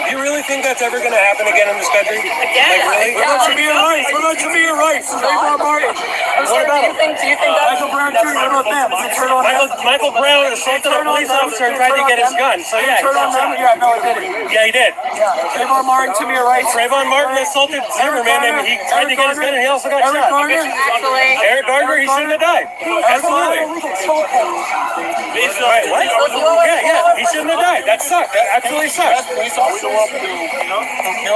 Do you really think that's ever going to happen again in this country? Again? Like, really? We're not Shamir Rice. We're not Shamir Rice. Trayvon Martin. What about do you think that... Michael Brown Jr., what about them? Michael Brown assaulted a police officer and tried to get his gun. So, yeah. Yeah, no, I didn't. Yeah, he did. Trayvon Martin, Shamir Rice. Trayvon Martin assaulted Zimmerman and he tried to get his gun and he also got shot. Eric Gardner, he shouldn't have died. Absolutely. Right, what? Yeah, he shouldn't have died. That sucked. That absolutely sucked. Do we have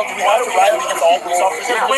to ride against all police officers? That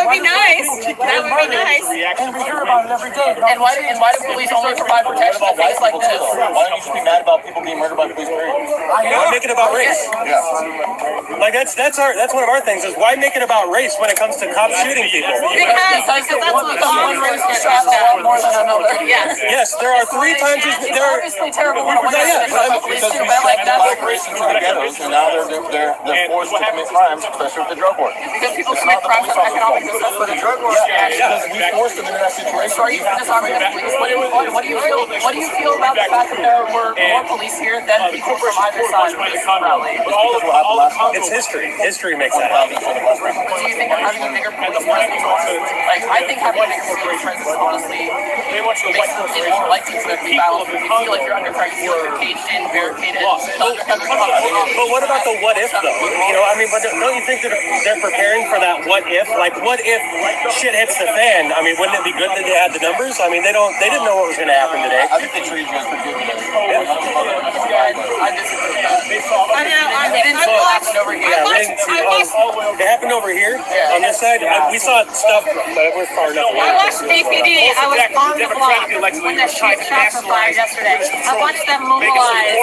would be nice. That would be nice. And we hear about it every day. And why do police only provide protection to things like this? Why don't you just be mad about people being murdered by police? Why make it about race? Yeah. Like that's one of our things is why make it about race when it comes to cops shooting people? Because that's what common race gets shot down more than another. Yes, there are 3 times as there are obviously terrible when because we sent migration to the ghettos and now they're forced to commit crimes, especially with the drug war. Because people commit crimes of economic necessity. The drug war because we forced them into that situation. So are you disarming the police? What do you feel about the fact that there were more police here than people from either side of this rally? It's history. History makes that happen. Do you think that having a bigger police presence, like I think having a bigger police presence honestly makes it more likely to be balanced. You feel like you're under threat, you feel like you're caged in, barricaded. But what about the what if though? You know, I mean, but don't you think that they're preparing for that what if? Like, what if shit hits the fan? I mean, wouldn't it be good that they had the numbers? I mean, they didn't know what was going to happen today. I think they treated you as pretty good today. I disagree. It happened over here on this side. We saw stuff, but it was far enough away. I watched KPD. I was on the block when the shots were fired yesterday. I watched them mobilize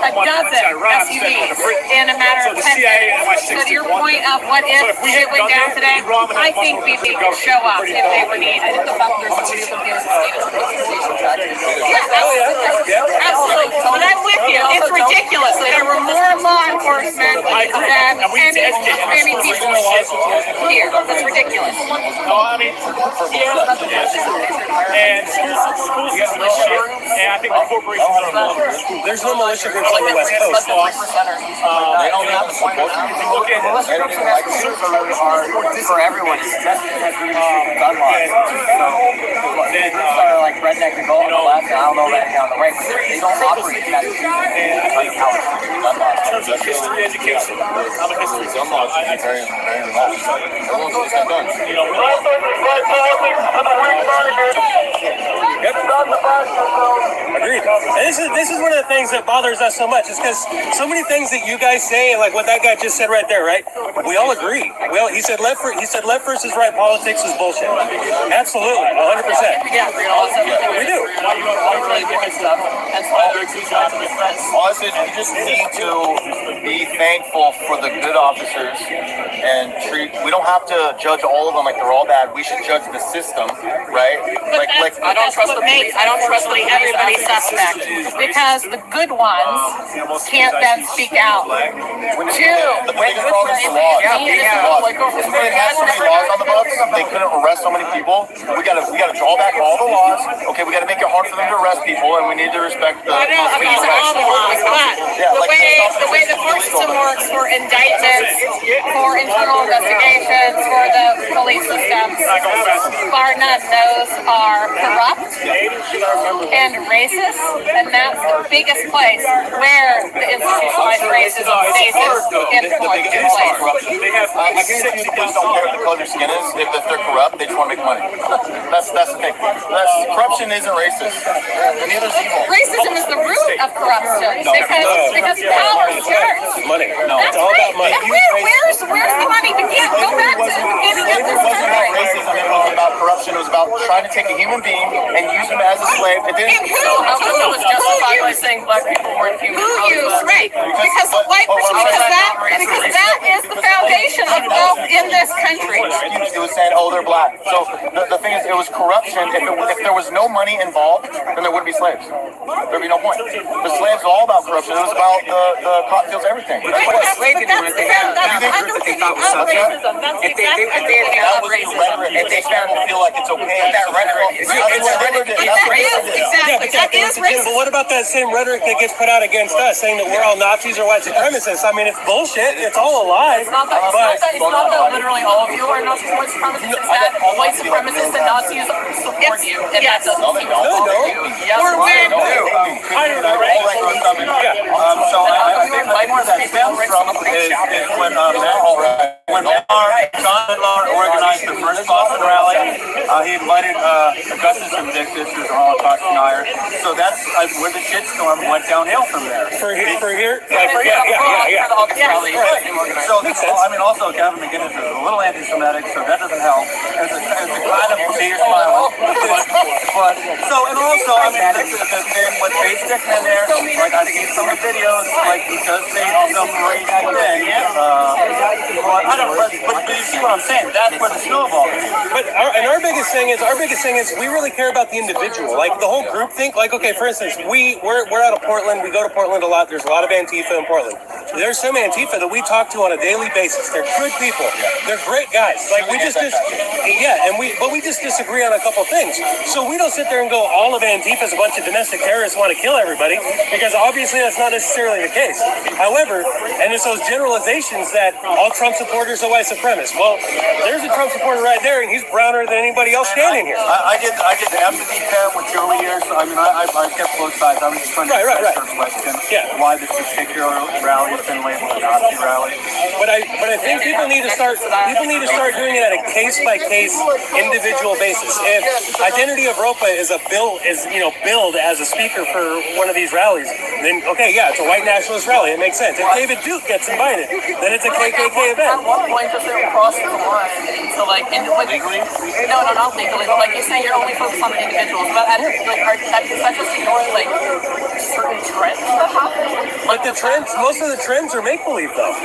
a dozen SUVs in a matter of 10 minutes. So to your point of what if shit went down today, I think we could show up if they were needed. Absolutely. But I'm with you. It's ridiculous. There were more law enforcement than any people here. It's ridiculous. And schools use militia, and I think the corporations are militia. There's no militia groups on the West Coast. They don't have the support. Militia groups and SPCs are really hard for everyone. Especially has really gun laws. So groups are like redneck and go on the left, and I don't know that on the right, but they don't operate that. In terms of history education, I'm a history gun laws should be very, very relaxed. Everyone should have guns. Yep. Agreed. And this is one of the things that bothers us so much. Is because so many things that you guys say, like what that guy just said right there, right? We all agree. He said left versus right politics is bullshit. Absolutely, 100%. Yeah, we do. Honestly, we just need to be thankful for the good officers and we don't have to judge all of them like they're all bad. We should judge the system, right? I don't trust everybody suspect because the good ones can't then speak out. The biggest problem is the laws. If they had so many laws on the books, they couldn't arrest so many people. We gotta draw back all the laws. Okay, we gotta make it hard for them to arrest people, and we need to respect the. I know, these are all the laws, but the way the court system works for indictments, for internal investigations, for the police systems, bar none, those are corrupt and racist, and that's the biggest place where the institutionalized racism faces in place. I guarantee you, police don't care what the color of their skin is. If they're corrupt, they just want to make money. That's the thing. Corruption isn't racist. Neither is evil. Racism is the root of corruption because power starts. Money. No, That's it's all right. about money. And where's the money? We can't go back to the beginning of this It wasn't about country. racism. It was about corruption. It was about trying to take a human being and use him as a slave. It didn't. And who was justified by saying black people weren't human. Who used right? Because that is the foundation of wealth in this country. It was saying, oh, they're black. So the thing is, it was corruption. If there was no money involved, then there wouldn't be slaves. There'd be no point. The slaves are all about corruption. It was about the cotton fields, everything. That's the underpinning of racism. That's exactly what it is. That was the rhetoric. If they feel like it's okay. That rhetoric. Exactly. That is racist. But what about that same rhetoric that gets put out against us, saying that we're all Nazis or white supremacists? I mean, it's bullshit. It's all a lie. It's not that literally all of you are Nazis and white supremacists. It's that white supremacists and Nazis support you. And that doesn't seem to support you. Or when. So I think where that stems from is when John Law organized the first Boston rally, he invited Augustus Vindictus, who's a Holocaust denier. So that's where the shitstorm went downhill from there. For here? Yeah. So, I mean, also Gavin McInnes is a little anti-Semitic, so that doesn't help. It's a kind of see smile. But so, and also, I mean, what they stick in there, like I see some of the videos, like he does say some racist things. But I don't. But you see what I'm saying? That's where the snowball is. But our biggest thing is we really care about the individual. Like the whole group think. Like, okay, for instance, we're out of Portland. We go to Portland a lot. There's a lot of Antifa in Portland. There's some Antifa that we talk to on a daily basis. They're good people. They're great guys. Like we just we just disagree on a couple things. So we don't sit there and go, all of Antifa is a bunch of domestic terrorists want to kill everybody, because obviously that's not necessarily the case. However, and it's those generalizations that all Trump supporters are white supremacists. Well, there's a Trump supporter right there, and he's browner than anybody else standing here. I did the empathy camp with Joey here, so I mean I kept both sides. I was just trying to answer the question. Yeah. Why this particular rally has been labeled a Nazi rally. But I think people need to start doing it at a case by case individual basis. If Identity Europa is billed as a speaker for one of these rallies, then okay, yeah, it's a white nationalist rally. It makes sense. If David Duke gets invited, then it's a KKK event. At what point does it cross the line to legally? No, not legally. But like you say, you're only focused on the individuals. But is that just ignoring certain trends that happen? But most of the trends are make believe though.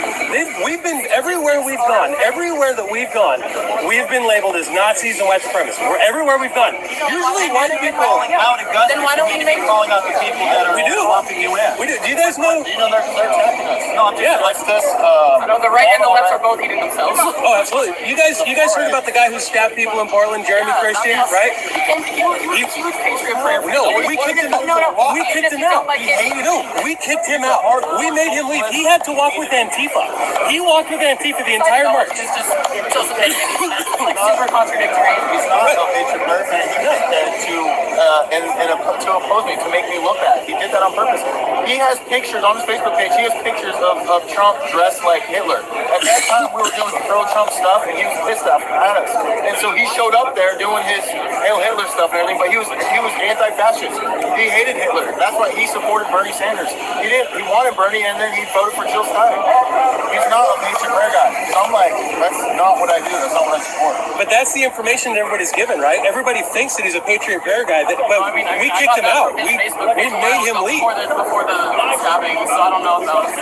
We've been everywhere we've gone. Everywhere that we've gone, we've been labeled as Nazis and white supremacists. Everywhere we've gone. Usually white people out Augusta. Then why don't we make calling out the people that are swapping you in? We do. Do you guys know? Do you know they're attacking us? No, I'm just like this. No, the right and the left are both eating themselves. Oh, absolutely. You guys heard about the guy who stabbed people in Portland, Jeremy Christian, right? No, we kicked him out. We kicked him out. We kicked him out. We made him leave. He had to walk with Antifa. He walked with Antifa the entire march. It's just super contradictory. He's not a hatred person to oppose me, to make me look bad. He did that on purpose. He has pictures on his Facebook page. He has pictures of Trump dressed like Hitler. At that time, we were doing pro-Trump stuff, and he was pissed off at us. And so he showed up there doing his Hail Hitler stuff and everything, but he was anti-fascist. He hated Hitler. That's why he supported Bernie Sanders. He wanted Bernie, and then he voted for Jill Stein. He's not a Patriot Prayer guy. So I'm like, that's not what I do. That's not what I support. But that's the information that everybody's given, right? Everybody thinks that he's a Patriot Prayer guy, but we kicked him out. We made him leave. Before the stabbing, so I don't know if that was.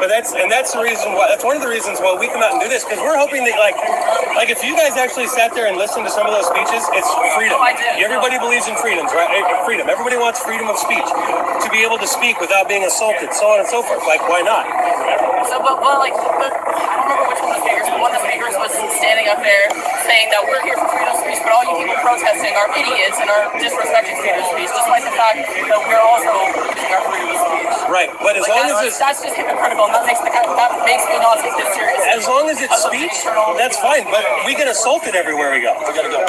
But that's the reason why. That's one of the reasons why we come out and do this, because we're hoping that like if you guys actually sat there and listened to some of those speeches, it's freedom. Everybody believes in freedoms, right? Freedom. Everybody wants freedom of speech, to be able to speak without being assaulted, so on and so forth. Like, why not? So, but like, I don't remember which one of the figures, but one of the figures was standing up there saying that we're here for freedom of speech, but all you people protesting are idiots and are disrespecting freedom of speech, despite the fact that we're also using our freedom of speech. Right, but as long as that's just hypocritical, and that makes me not take this serious. As long as it's speech, that's fine. But we get assaulted everywhere we go. We gotta go.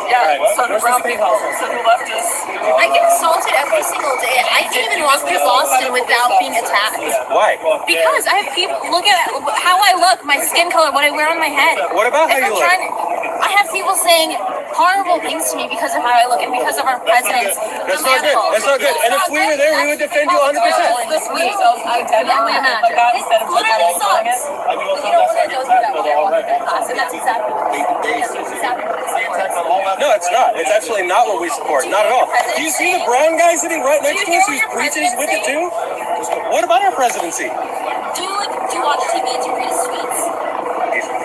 Yeah, so the brown people, so the leftists. I get assaulted every single day. I can't even walk through Boston without being attacked. Why? Because I have people look at how I look, my skin color, what I wear on my head. What about how you look? I have people saying horrible things to me because of how I look and because of our president's. That's not good. That's not good. And if we were there, we would defend you 100%. This week, so I definitely like that instead of literally sucks. You don't want to go through that when I walk into class, and that's exactly what No, it's not. It's absolutely not what we support. Not at all. Do you see the brown guy sitting right next to us who's preaching with it too? What about our presidency? Do you watch TV and do you read his tweets?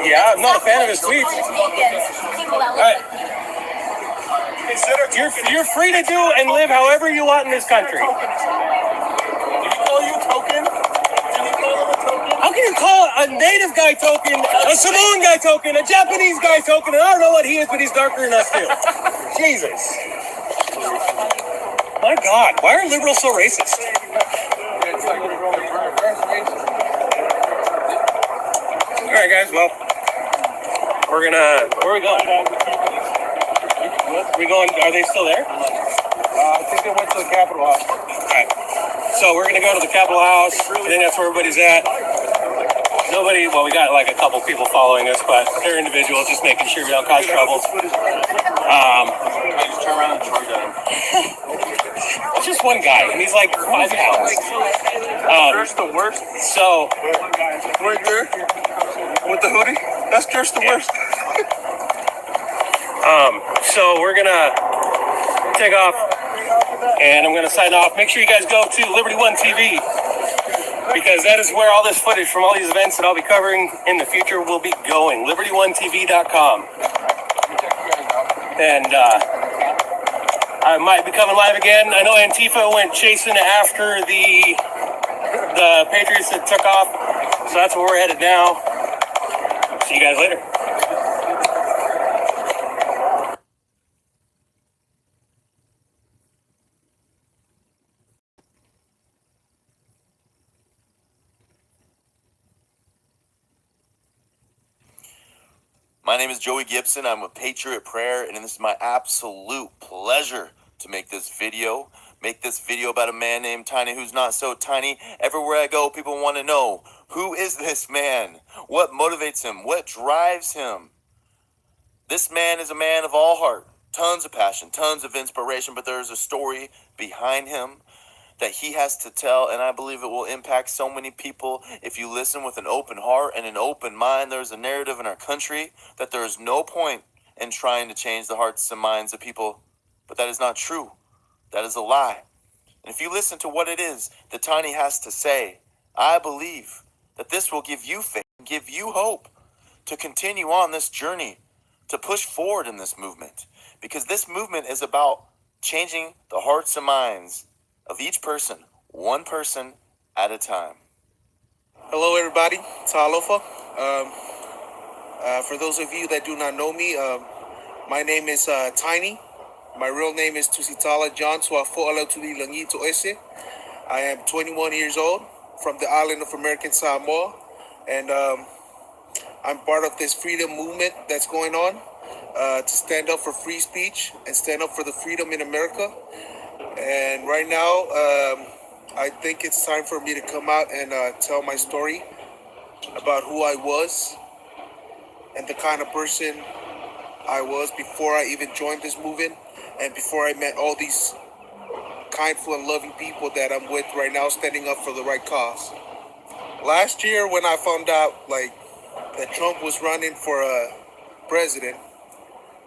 Yeah, I'm not a fan of his tweets. All right. You're free to do and live however you want in this country. Did he call you token? Did he call him a token? How can you call a native guy token, a Samoan guy token, a Japanese guy token, and I don't know what he is, but he's darker than us too. Jesus. My God, why are liberals so racist? All right, guys, well, where are we going? Are they still there? I think they went to the Capitol House. All right. So we're going to go to the Capitol House. I think that's where everybody's at. Nobody, well, we got like a couple people following us, but they're individuals, just making sure we don't cause trouble. I just turn around and charge at him. It's just one guy, and he's like 5 pounds. Just the worst. So, right there, with the hoodie, that's just the worst. So we're gonna take off, and I'm gonna sign off. Make sure you guys go to Liberty One TV, because that is where all this footage from all these events that I'll be covering in the future will be going. LibertyOneTV.com. And I might be coming live again. I know Antifa went chasing after the Patriots that took off, so that's where we're headed now. See you guys later. My name is Joey Gibson. I'm with Patriot Prayer, and this is my absolute pleasure to make this video. Make this video about a man named Tiny who's not so tiny. Everywhere I go, people want to know, who is this man? What motivates him? What drives him? This man is a man of all heart. Tons of passion, tons of inspiration, but there's a story behind him that he has to tell, and I believe it will impact so many people if you listen with an open heart and an open mind. There's a narrative in our country that there is no point in trying to change the hearts and minds of people, but that is not true. That is a lie. And if you listen to what it is that Tiny has to say, I believe that this will give you faith, give you hope to continue on this journey, to push forward in this movement, because this movement is about changing the hearts and minds of each person, one person at a time. Hello, everybody. Talofa. For those of you that do not know me, my name is Tiny. My real name is Tusitala John Tuafo'ala Tuli Langi Toese. I am 21 years old from the island of American Samoa, and I'm part of this freedom movement that's going on to stand up for free speech and stand up for the freedom in America. And right now, I think it's time for me to come out and tell my story about who I was and the kind of person I was before I even joined this movement and before I met all these kindful and loving people that I'm with right now standing up for the right cause. Last year when I found out like that Trump was running for president,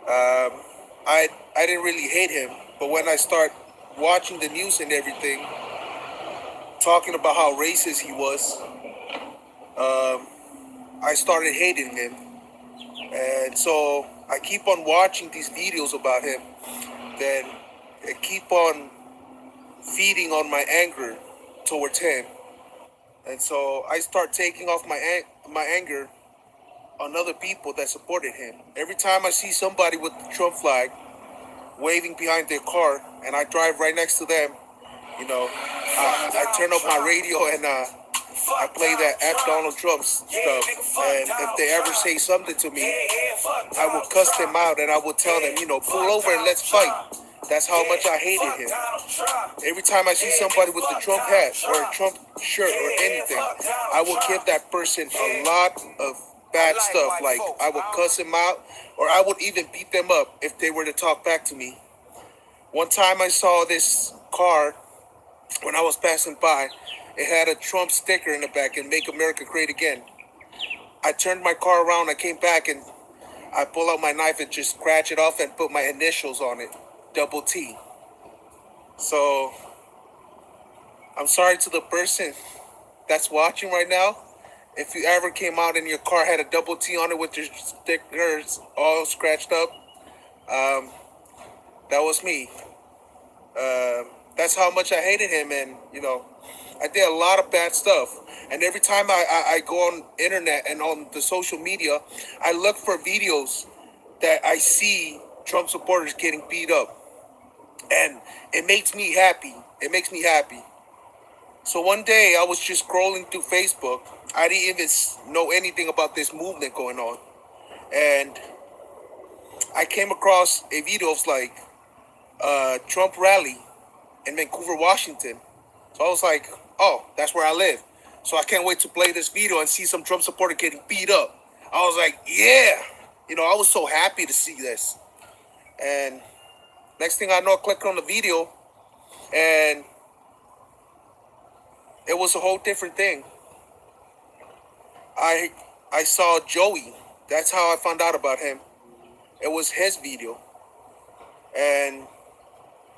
I didn't really hate him, but when I start watching the news and everything, talking about how racist he was, I started hating him. And so I keep on watching these videos about him, then I keep on feeding on my anger towards him. And so I start taking off my anger on other people that supported him. Every time I see somebody with the Trump flag waving behind their car and I drive right next to them, I turn up my radio and I play that F Donald Trump stuff. And if they ever say something to me, I will cuss them out and I will tell them, pull over and let's fight. That's how much I hated him. Every time I see somebody with a Trump hat or a Trump shirt or anything, I will give that person a lot of bad stuff. Like I would cuss them out or I would even beat them up if they were to talk back to me. One time I saw this car when I was passing by. It had a Trump sticker in the back and Make America Great Again. I turned my car around, I came back and I pull out my knife and just scratch it off and put my initials on it, double T. So, I'm sorry to the person that's watching right now. If you ever came out and your car had a double T on it with your stickers all scratched up, that was me. That's how much I hated him, and I did a lot of bad stuff. And every time I go on internet and on the social media, I look for videos that I see Trump supporters getting beat up. And it makes me happy. It makes me happy. So one day I was just scrolling through Facebook. I didn't even know anything about this movement going on. And I came across a video of like Trump rally in Vancouver, Washington. So I was like, oh, that's where I live. So I can't wait to play this video and see some Trump supporter getting beat up. I was like, yeah. I was so happy to see this. And next thing I know, I clicked on the video and it was a whole different thing. I saw Joey. That's how I found out about him. It was his video. And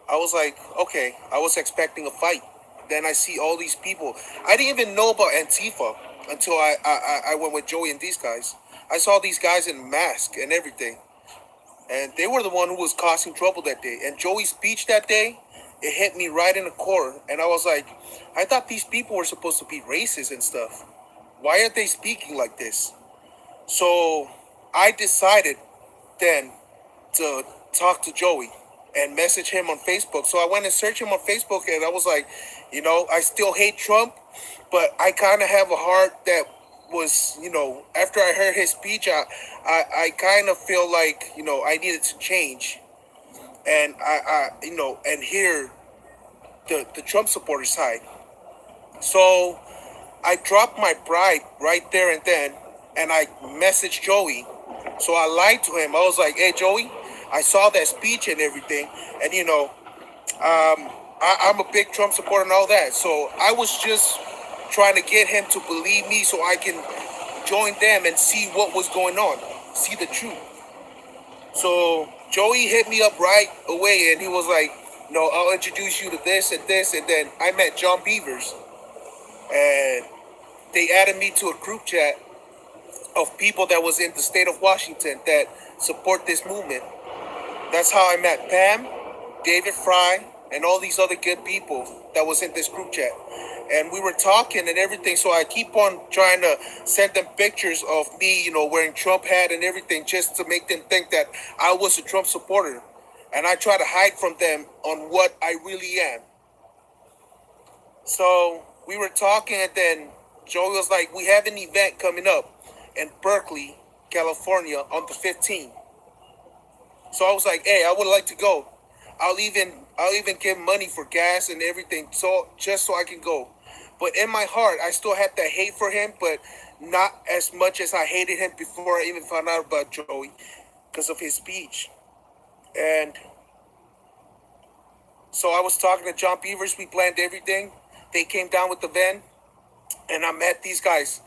I was like, okay, I was expecting a fight. Then I see all these people. I didn't even know about Antifa until I went with Joey and these guys. I saw these guys in masks and everything. And they were the one who was causing trouble that day. And Joey's speech that day, it hit me right in the core. And I was like, I thought these people were supposed to be racist and stuff. Why are they speaking like this? So I decided then to talk to Joey and message him on Facebook. So I went and searched him on Facebook and I was like, I still hate Trump, but I kind of have a heart that was, after I heard his speech, I kind of feel like, I needed to change. And and hear the Trump supporter side. So I dropped my pride right there and then, and I messaged Joey. So I lied to him. I was like, hey, Joey, I saw that speech and everything. And, I'm a big Trump supporter and all that. So I was just trying to get him to believe me so I can join them and see what was going on, see the truth. So Joey hit me up right away and he was like, I'll introduce you to this and this. And then I met John Beavers and they added me to a group chat of people that was in the state of Washington that support this movement. That's how I met Pam, David Fry, and all these other good people that was in this group chat. And we were talking and everything, so I keep on trying to send them pictures of me, wearing Trump hat and everything, just to make them think that I was a Trump supporter. And I try to hide from them on what I really am. So we were talking and then Joey was like, we have an event coming up in Berkeley, California on the 15th. So I was like, hey, I would like to go. I'll even give money for gas and everything, just so I can go. But in my heart, I still had that hate for him, but not as much as I hated him before I even found out about Joey. because of his speech. And so I was talking to John Beavers. We planned everything. They came down with the van, and I met these guys.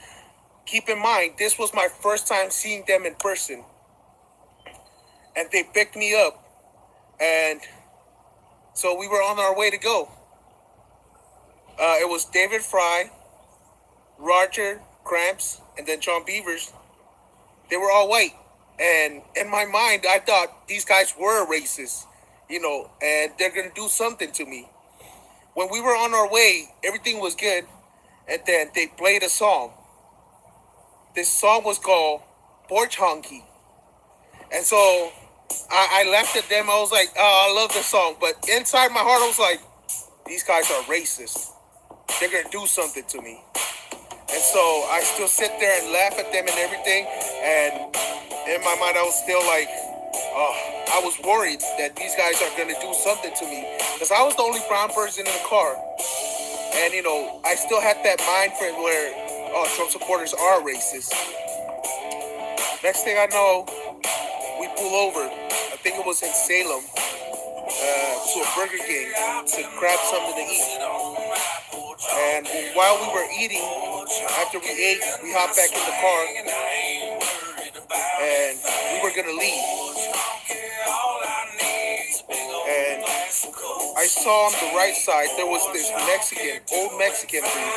Keep in mind, this was my first time seeing them in person. And they picked me up. And so we were on our way to go. It was David Fry, Roger Cramps, and then John Beavers. They were all white. And in my mind, I thought these guys were racist, and they're going to do something to me. When we were on our way, everything was good. And then they played a song. This song was called Porch Honky. And so I laughed at them. I was like, oh, I love this song. But inside my heart, I was like, these guys are racist. They're going to do something to me. And so I still sit there and laugh at them and everything. And in my mind, I was still like, I was worried that these guys are going to do something to me. Because I was the only brown person in the car. And, I still had that mind frame where, Trump supporters are racist. Next thing I know, we pull over. I think it was in Salem, to a Burger King to grab something to eat. And while we were eating, after we ate, we hopped back in the car, and we were gonna leave. And I saw on the right side there was this old Mexican dude.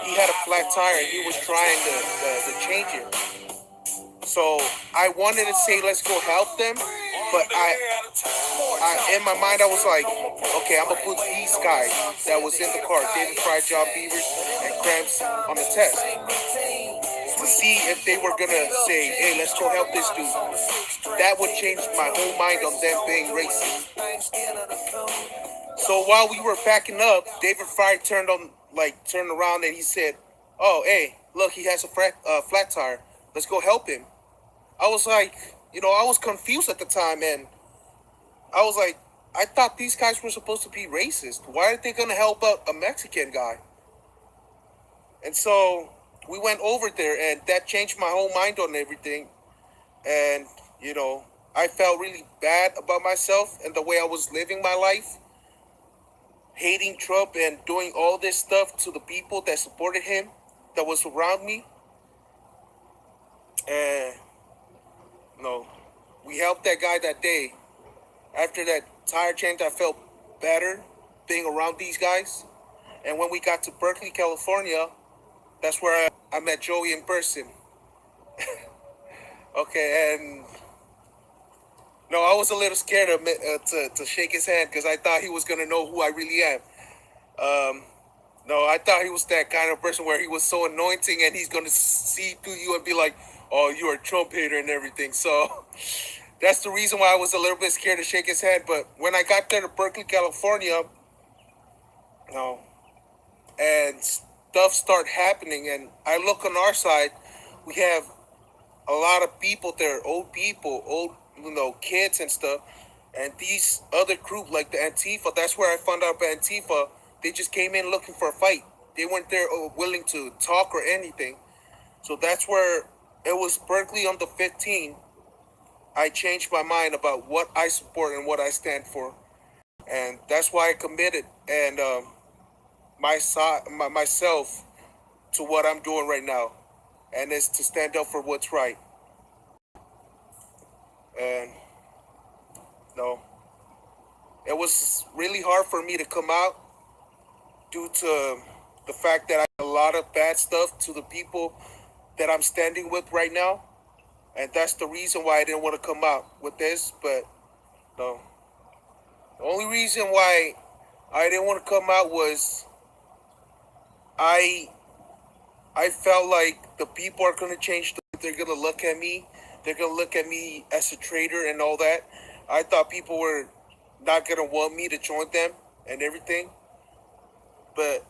He had a flat tire and he was trying to change it. So I wanted to say, let's go help them. But I in my mind, I was like, okay, I'm gonna put these guys that was in the car, David Fry, John Beavers, and Cramps, on the test to see if they were gonna say, hey, let's go help this dude. That would change my whole mind on them being racist. So while we were backing up, David Fry turned around and he said, oh, hey, look, he has a flat tire. Let's go help him. I was like, I was confused at the time, and I was like, I thought these guys were supposed to be racist. Why are they going to help out a Mexican guy? And so we went over there, and that changed my whole mind on everything. And, I felt really bad about myself and the way I was living my life, hating Trump and doing all this stuff to the people that supported him, that was around me. And we helped that guy that day. After that tire change, I felt better being around these guys. And when we got to Berkeley, California, that's where I met Joey in person. Okay, and I was a little scared to shake his hand because I thought he was going to know who I really am. I thought he was that kind of person where he was so anointing and he's going to see through you and be like, oh, you're a Trump hater and everything. So that's the reason why I was a little bit scared to shake his hand. But when I got there to Berkeley, California, and stuff started happening, and I look on our side, we have a lot of people there, old people, kids and stuff. And these other group, like the Antifa, that's where I found out about Antifa. They just came in looking for a fight. They weren't there willing to talk or anything. So that's where it was Berkeley on the 15th. I changed my mind about what I support and what I stand for. And that's why I committed and myself to what I'm doing right now. And it's to stand up for what's right. And it was really hard for me to come out due to the fact that I did a lot of bad stuff to the people that I'm standing with right now. And that's the reason why I didn't want to come out with this. But the only reason why I didn't want to come out was I felt like the people are going to change. They're going to look at me. They're going to look at me as a traitor and all that. I thought people were not going to want me to join them and everything. But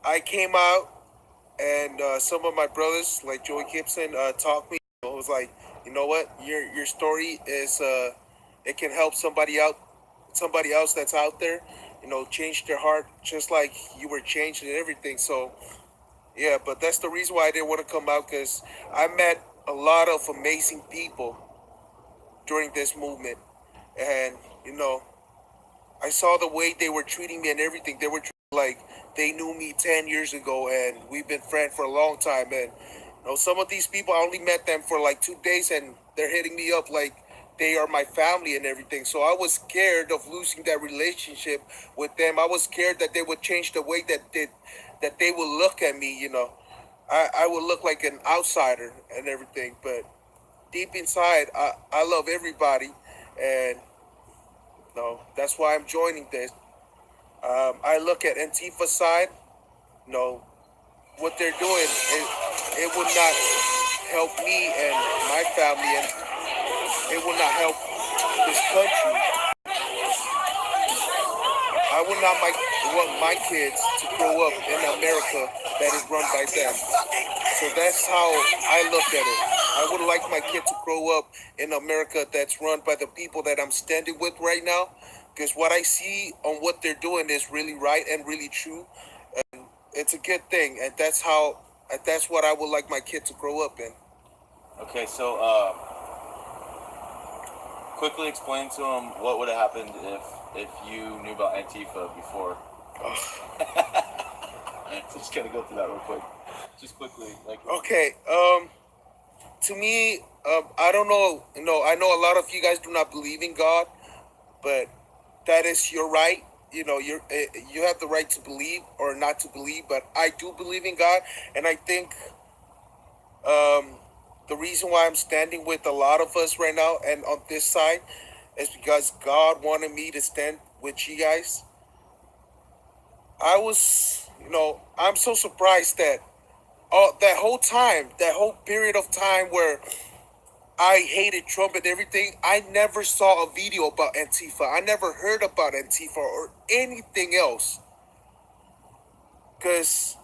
I came out, and some of my brothers, like Joey Gibson, talked me. It was like, you know what? Your story is it can help somebody else that's out there, change their heart just like you were changed and everything. So, yeah, but that's the reason why I didn't want to come out, because I met a lot of amazing people during this movement. And, I saw the way they were treating me and everything. They were like they knew me 10 years ago and we've been friends for a long time. And, some of these people, I only met them for like 2 days and they're hitting me up like they are my family and everything. So I was scared of losing that relationship with them. I was scared that they would change the way that they would look at me, I would look like an outsider and everything. But deep inside, I love everybody. And that's why I'm joining this. I look at Antifa side, what they're doing, it would not help me and my family, and it will not help this country. I would not want my kids to grow up in America that is run by them. So that's how I look at it. I would like my kid to grow up in America that's run by the people that I'm standing with right now, because what I see on what they're doing is really right and really true. And it's a good thing, and that's what I would like my kid to grow up in. Okay, so quickly explain to him what would have happened if you knew about Antifa before. Just gotta go through that real quick. Just quickly, Okay. To me, I don't know. I know a lot of you guys do not believe in God, but that is your right. You have the right to believe or not to believe. But I do believe in God, and I think the reason why I'm standing with a lot of us right now and on this side is because God wanted me to stand with you guys. I'm so surprised that that whole period of time where I hated Trump and everything, I never saw a video about Antifa. I never heard about Antifa or anything else. Because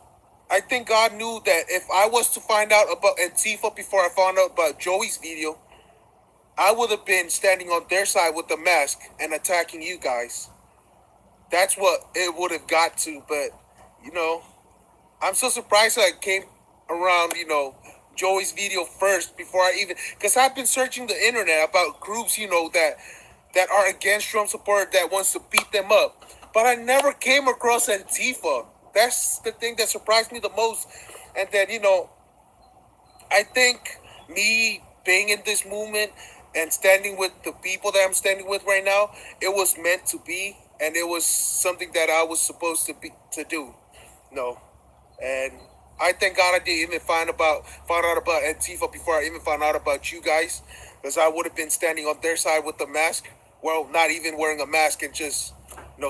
I think God knew that if I was to find out about Antifa before I found out about Joey's video, I would have been standing on their side with the mask and attacking you guys. That's what it would have got to. But, I'm so surprised that I came around, Joey's video first before I even, because I've been searching the internet about groups, that are against Trump support that wants to beat them up. But I never came across Antifa. That's the thing that surprised me the most. And then, I think me being in this movement and standing with the people that I'm standing with right now, it was meant to be, and it was something that I was supposed to do. And I thank God I didn't even find out about Antifa before I even found out about you guys, because I would have been standing on their side with the mask. Well, not even wearing a mask and just,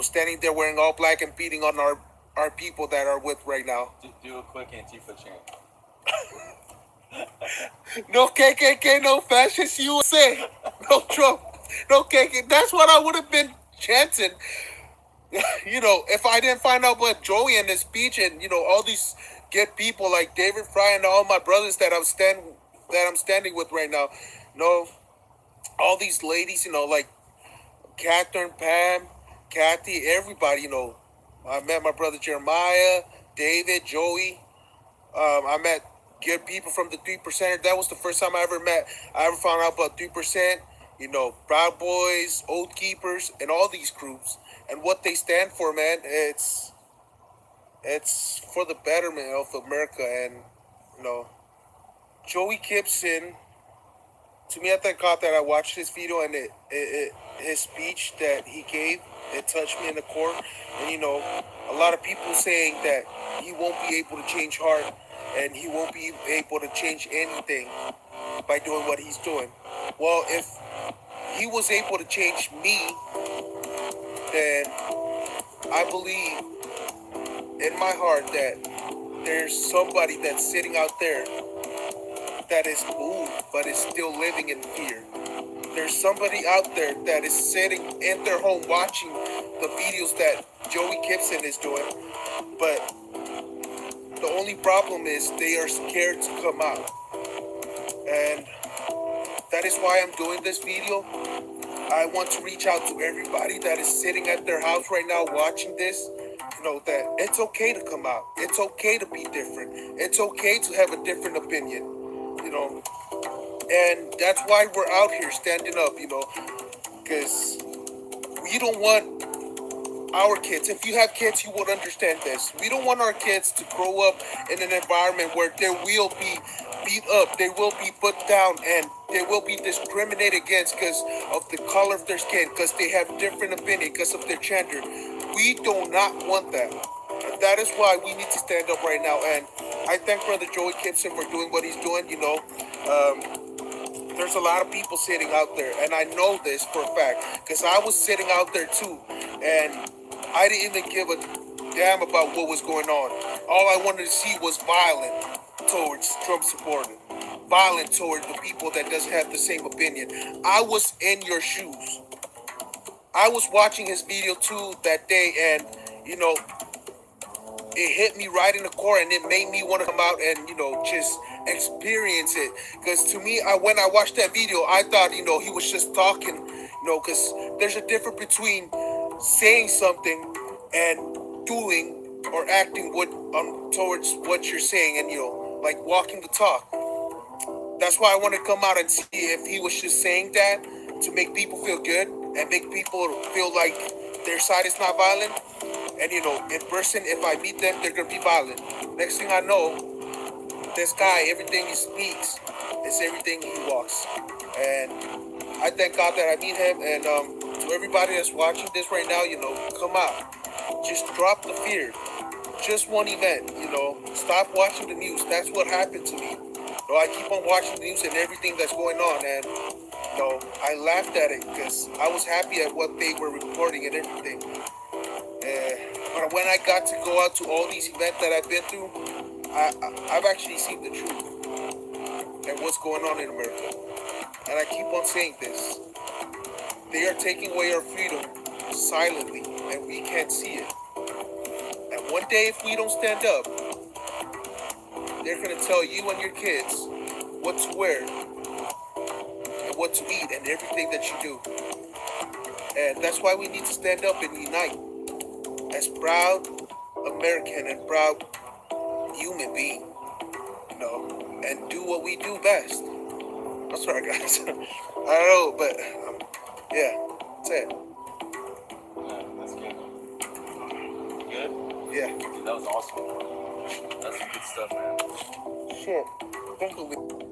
standing there wearing all black and beating on our people that are with right now. do a quick Antifa chant. No KKK, no fascist USA, no Trump, no KKK. That's what I would have been chanting. If I didn't find out about Joey and his speech and all these good people like David Fry and all my brothers that I'm standing with right now, all these ladies, like Catherine, Pam, Kathy, everybody, I met my brother Jeremiah, David, Joey. I met good people from the 3%. That was the first time I ever found out about 3%. Proud Boys, Oath Keepers, and all these groups. And what they stand for, man, it's for the betterment of America. And, Joey Gibson, to me, I thank God that I watched this video and his speech that he gave, it touched me in the core. And, a lot of people saying that he won't be able to change heart and he won't be able to change anything by doing what he's doing. Well, if he was able to change me, then I believe in my heart that there's somebody that's sitting out there that is moved but is still living in fear. There's somebody out there that is sitting in their home watching the videos that Joey Gibson is doing, but the only problem is they are scared to come out. And that is why I'm doing this video. I want to reach out to everybody that is sitting at their house right now watching this, that it's okay to come out. It's okay to be different. It's okay to have a different opinion. And that's why we're out here standing up, you know, because we don't want our kids. If you have kids, you would understand this. We don't want our kids to grow up in an environment where they will be beat up, they will be put down, and they will be discriminated against because of the color of their skin, because they have different opinion, because of their gender. We do not want that. And that is why we need to stand up right now. And I thank Brother Joey Gibson for doing what he's doing. You know, there's a lot of people sitting out there, and I know this for a fact because I was sitting out there too, and I didn't even give a damn about what was going on. All I wanted to see was violence towards Trump supporters, violent towards the people that doesn't have the same opinion. I was in your shoes. I was watching his video too that day, and you know, it hit me right in the core, and it made me want to come out and just experience it. Because to me, when I watched that video, I thought he was just talking, because there's a difference between saying something and doing or acting towards what you're saying, and like walking the talk. That's why I want to come out and see if he was just saying that to make people feel good and make people feel like their side is not violent. And in person, if I meet them, they're gonna be violent. Next thing I know, this guy, everything he speaks is everything he walks. And I thank God that I meet him. And to everybody that's watching this right now, come out. Just drop the fear. Just one event, stop watching the news. That's what happened to me. I keep on watching the news and everything that's going on, and I laughed at it because I was happy at what they were reporting and everything. But when I got to go out to all these events that I've been through, I've actually seen the truth and what's going on in America. And I keep on saying this. They are taking away our freedom silently, and we can't see it. And one day, if we don't stand up, they're going to tell you and your kids what to wear and what to eat and everything that you do. And that's why we need to stand up and unite as proud American and proud human being, and do what we do best. I'm sorry, guys. I don't know, but yeah, that's it. That's good. Good? Yeah. Dude, that was awesome. That's some good stuff, man. Shit. Don't believe.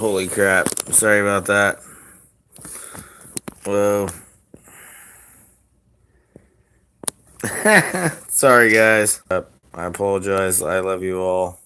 Holy crap. Sorry about that. Whoa. Sorry, guys. I apologize. I love you all.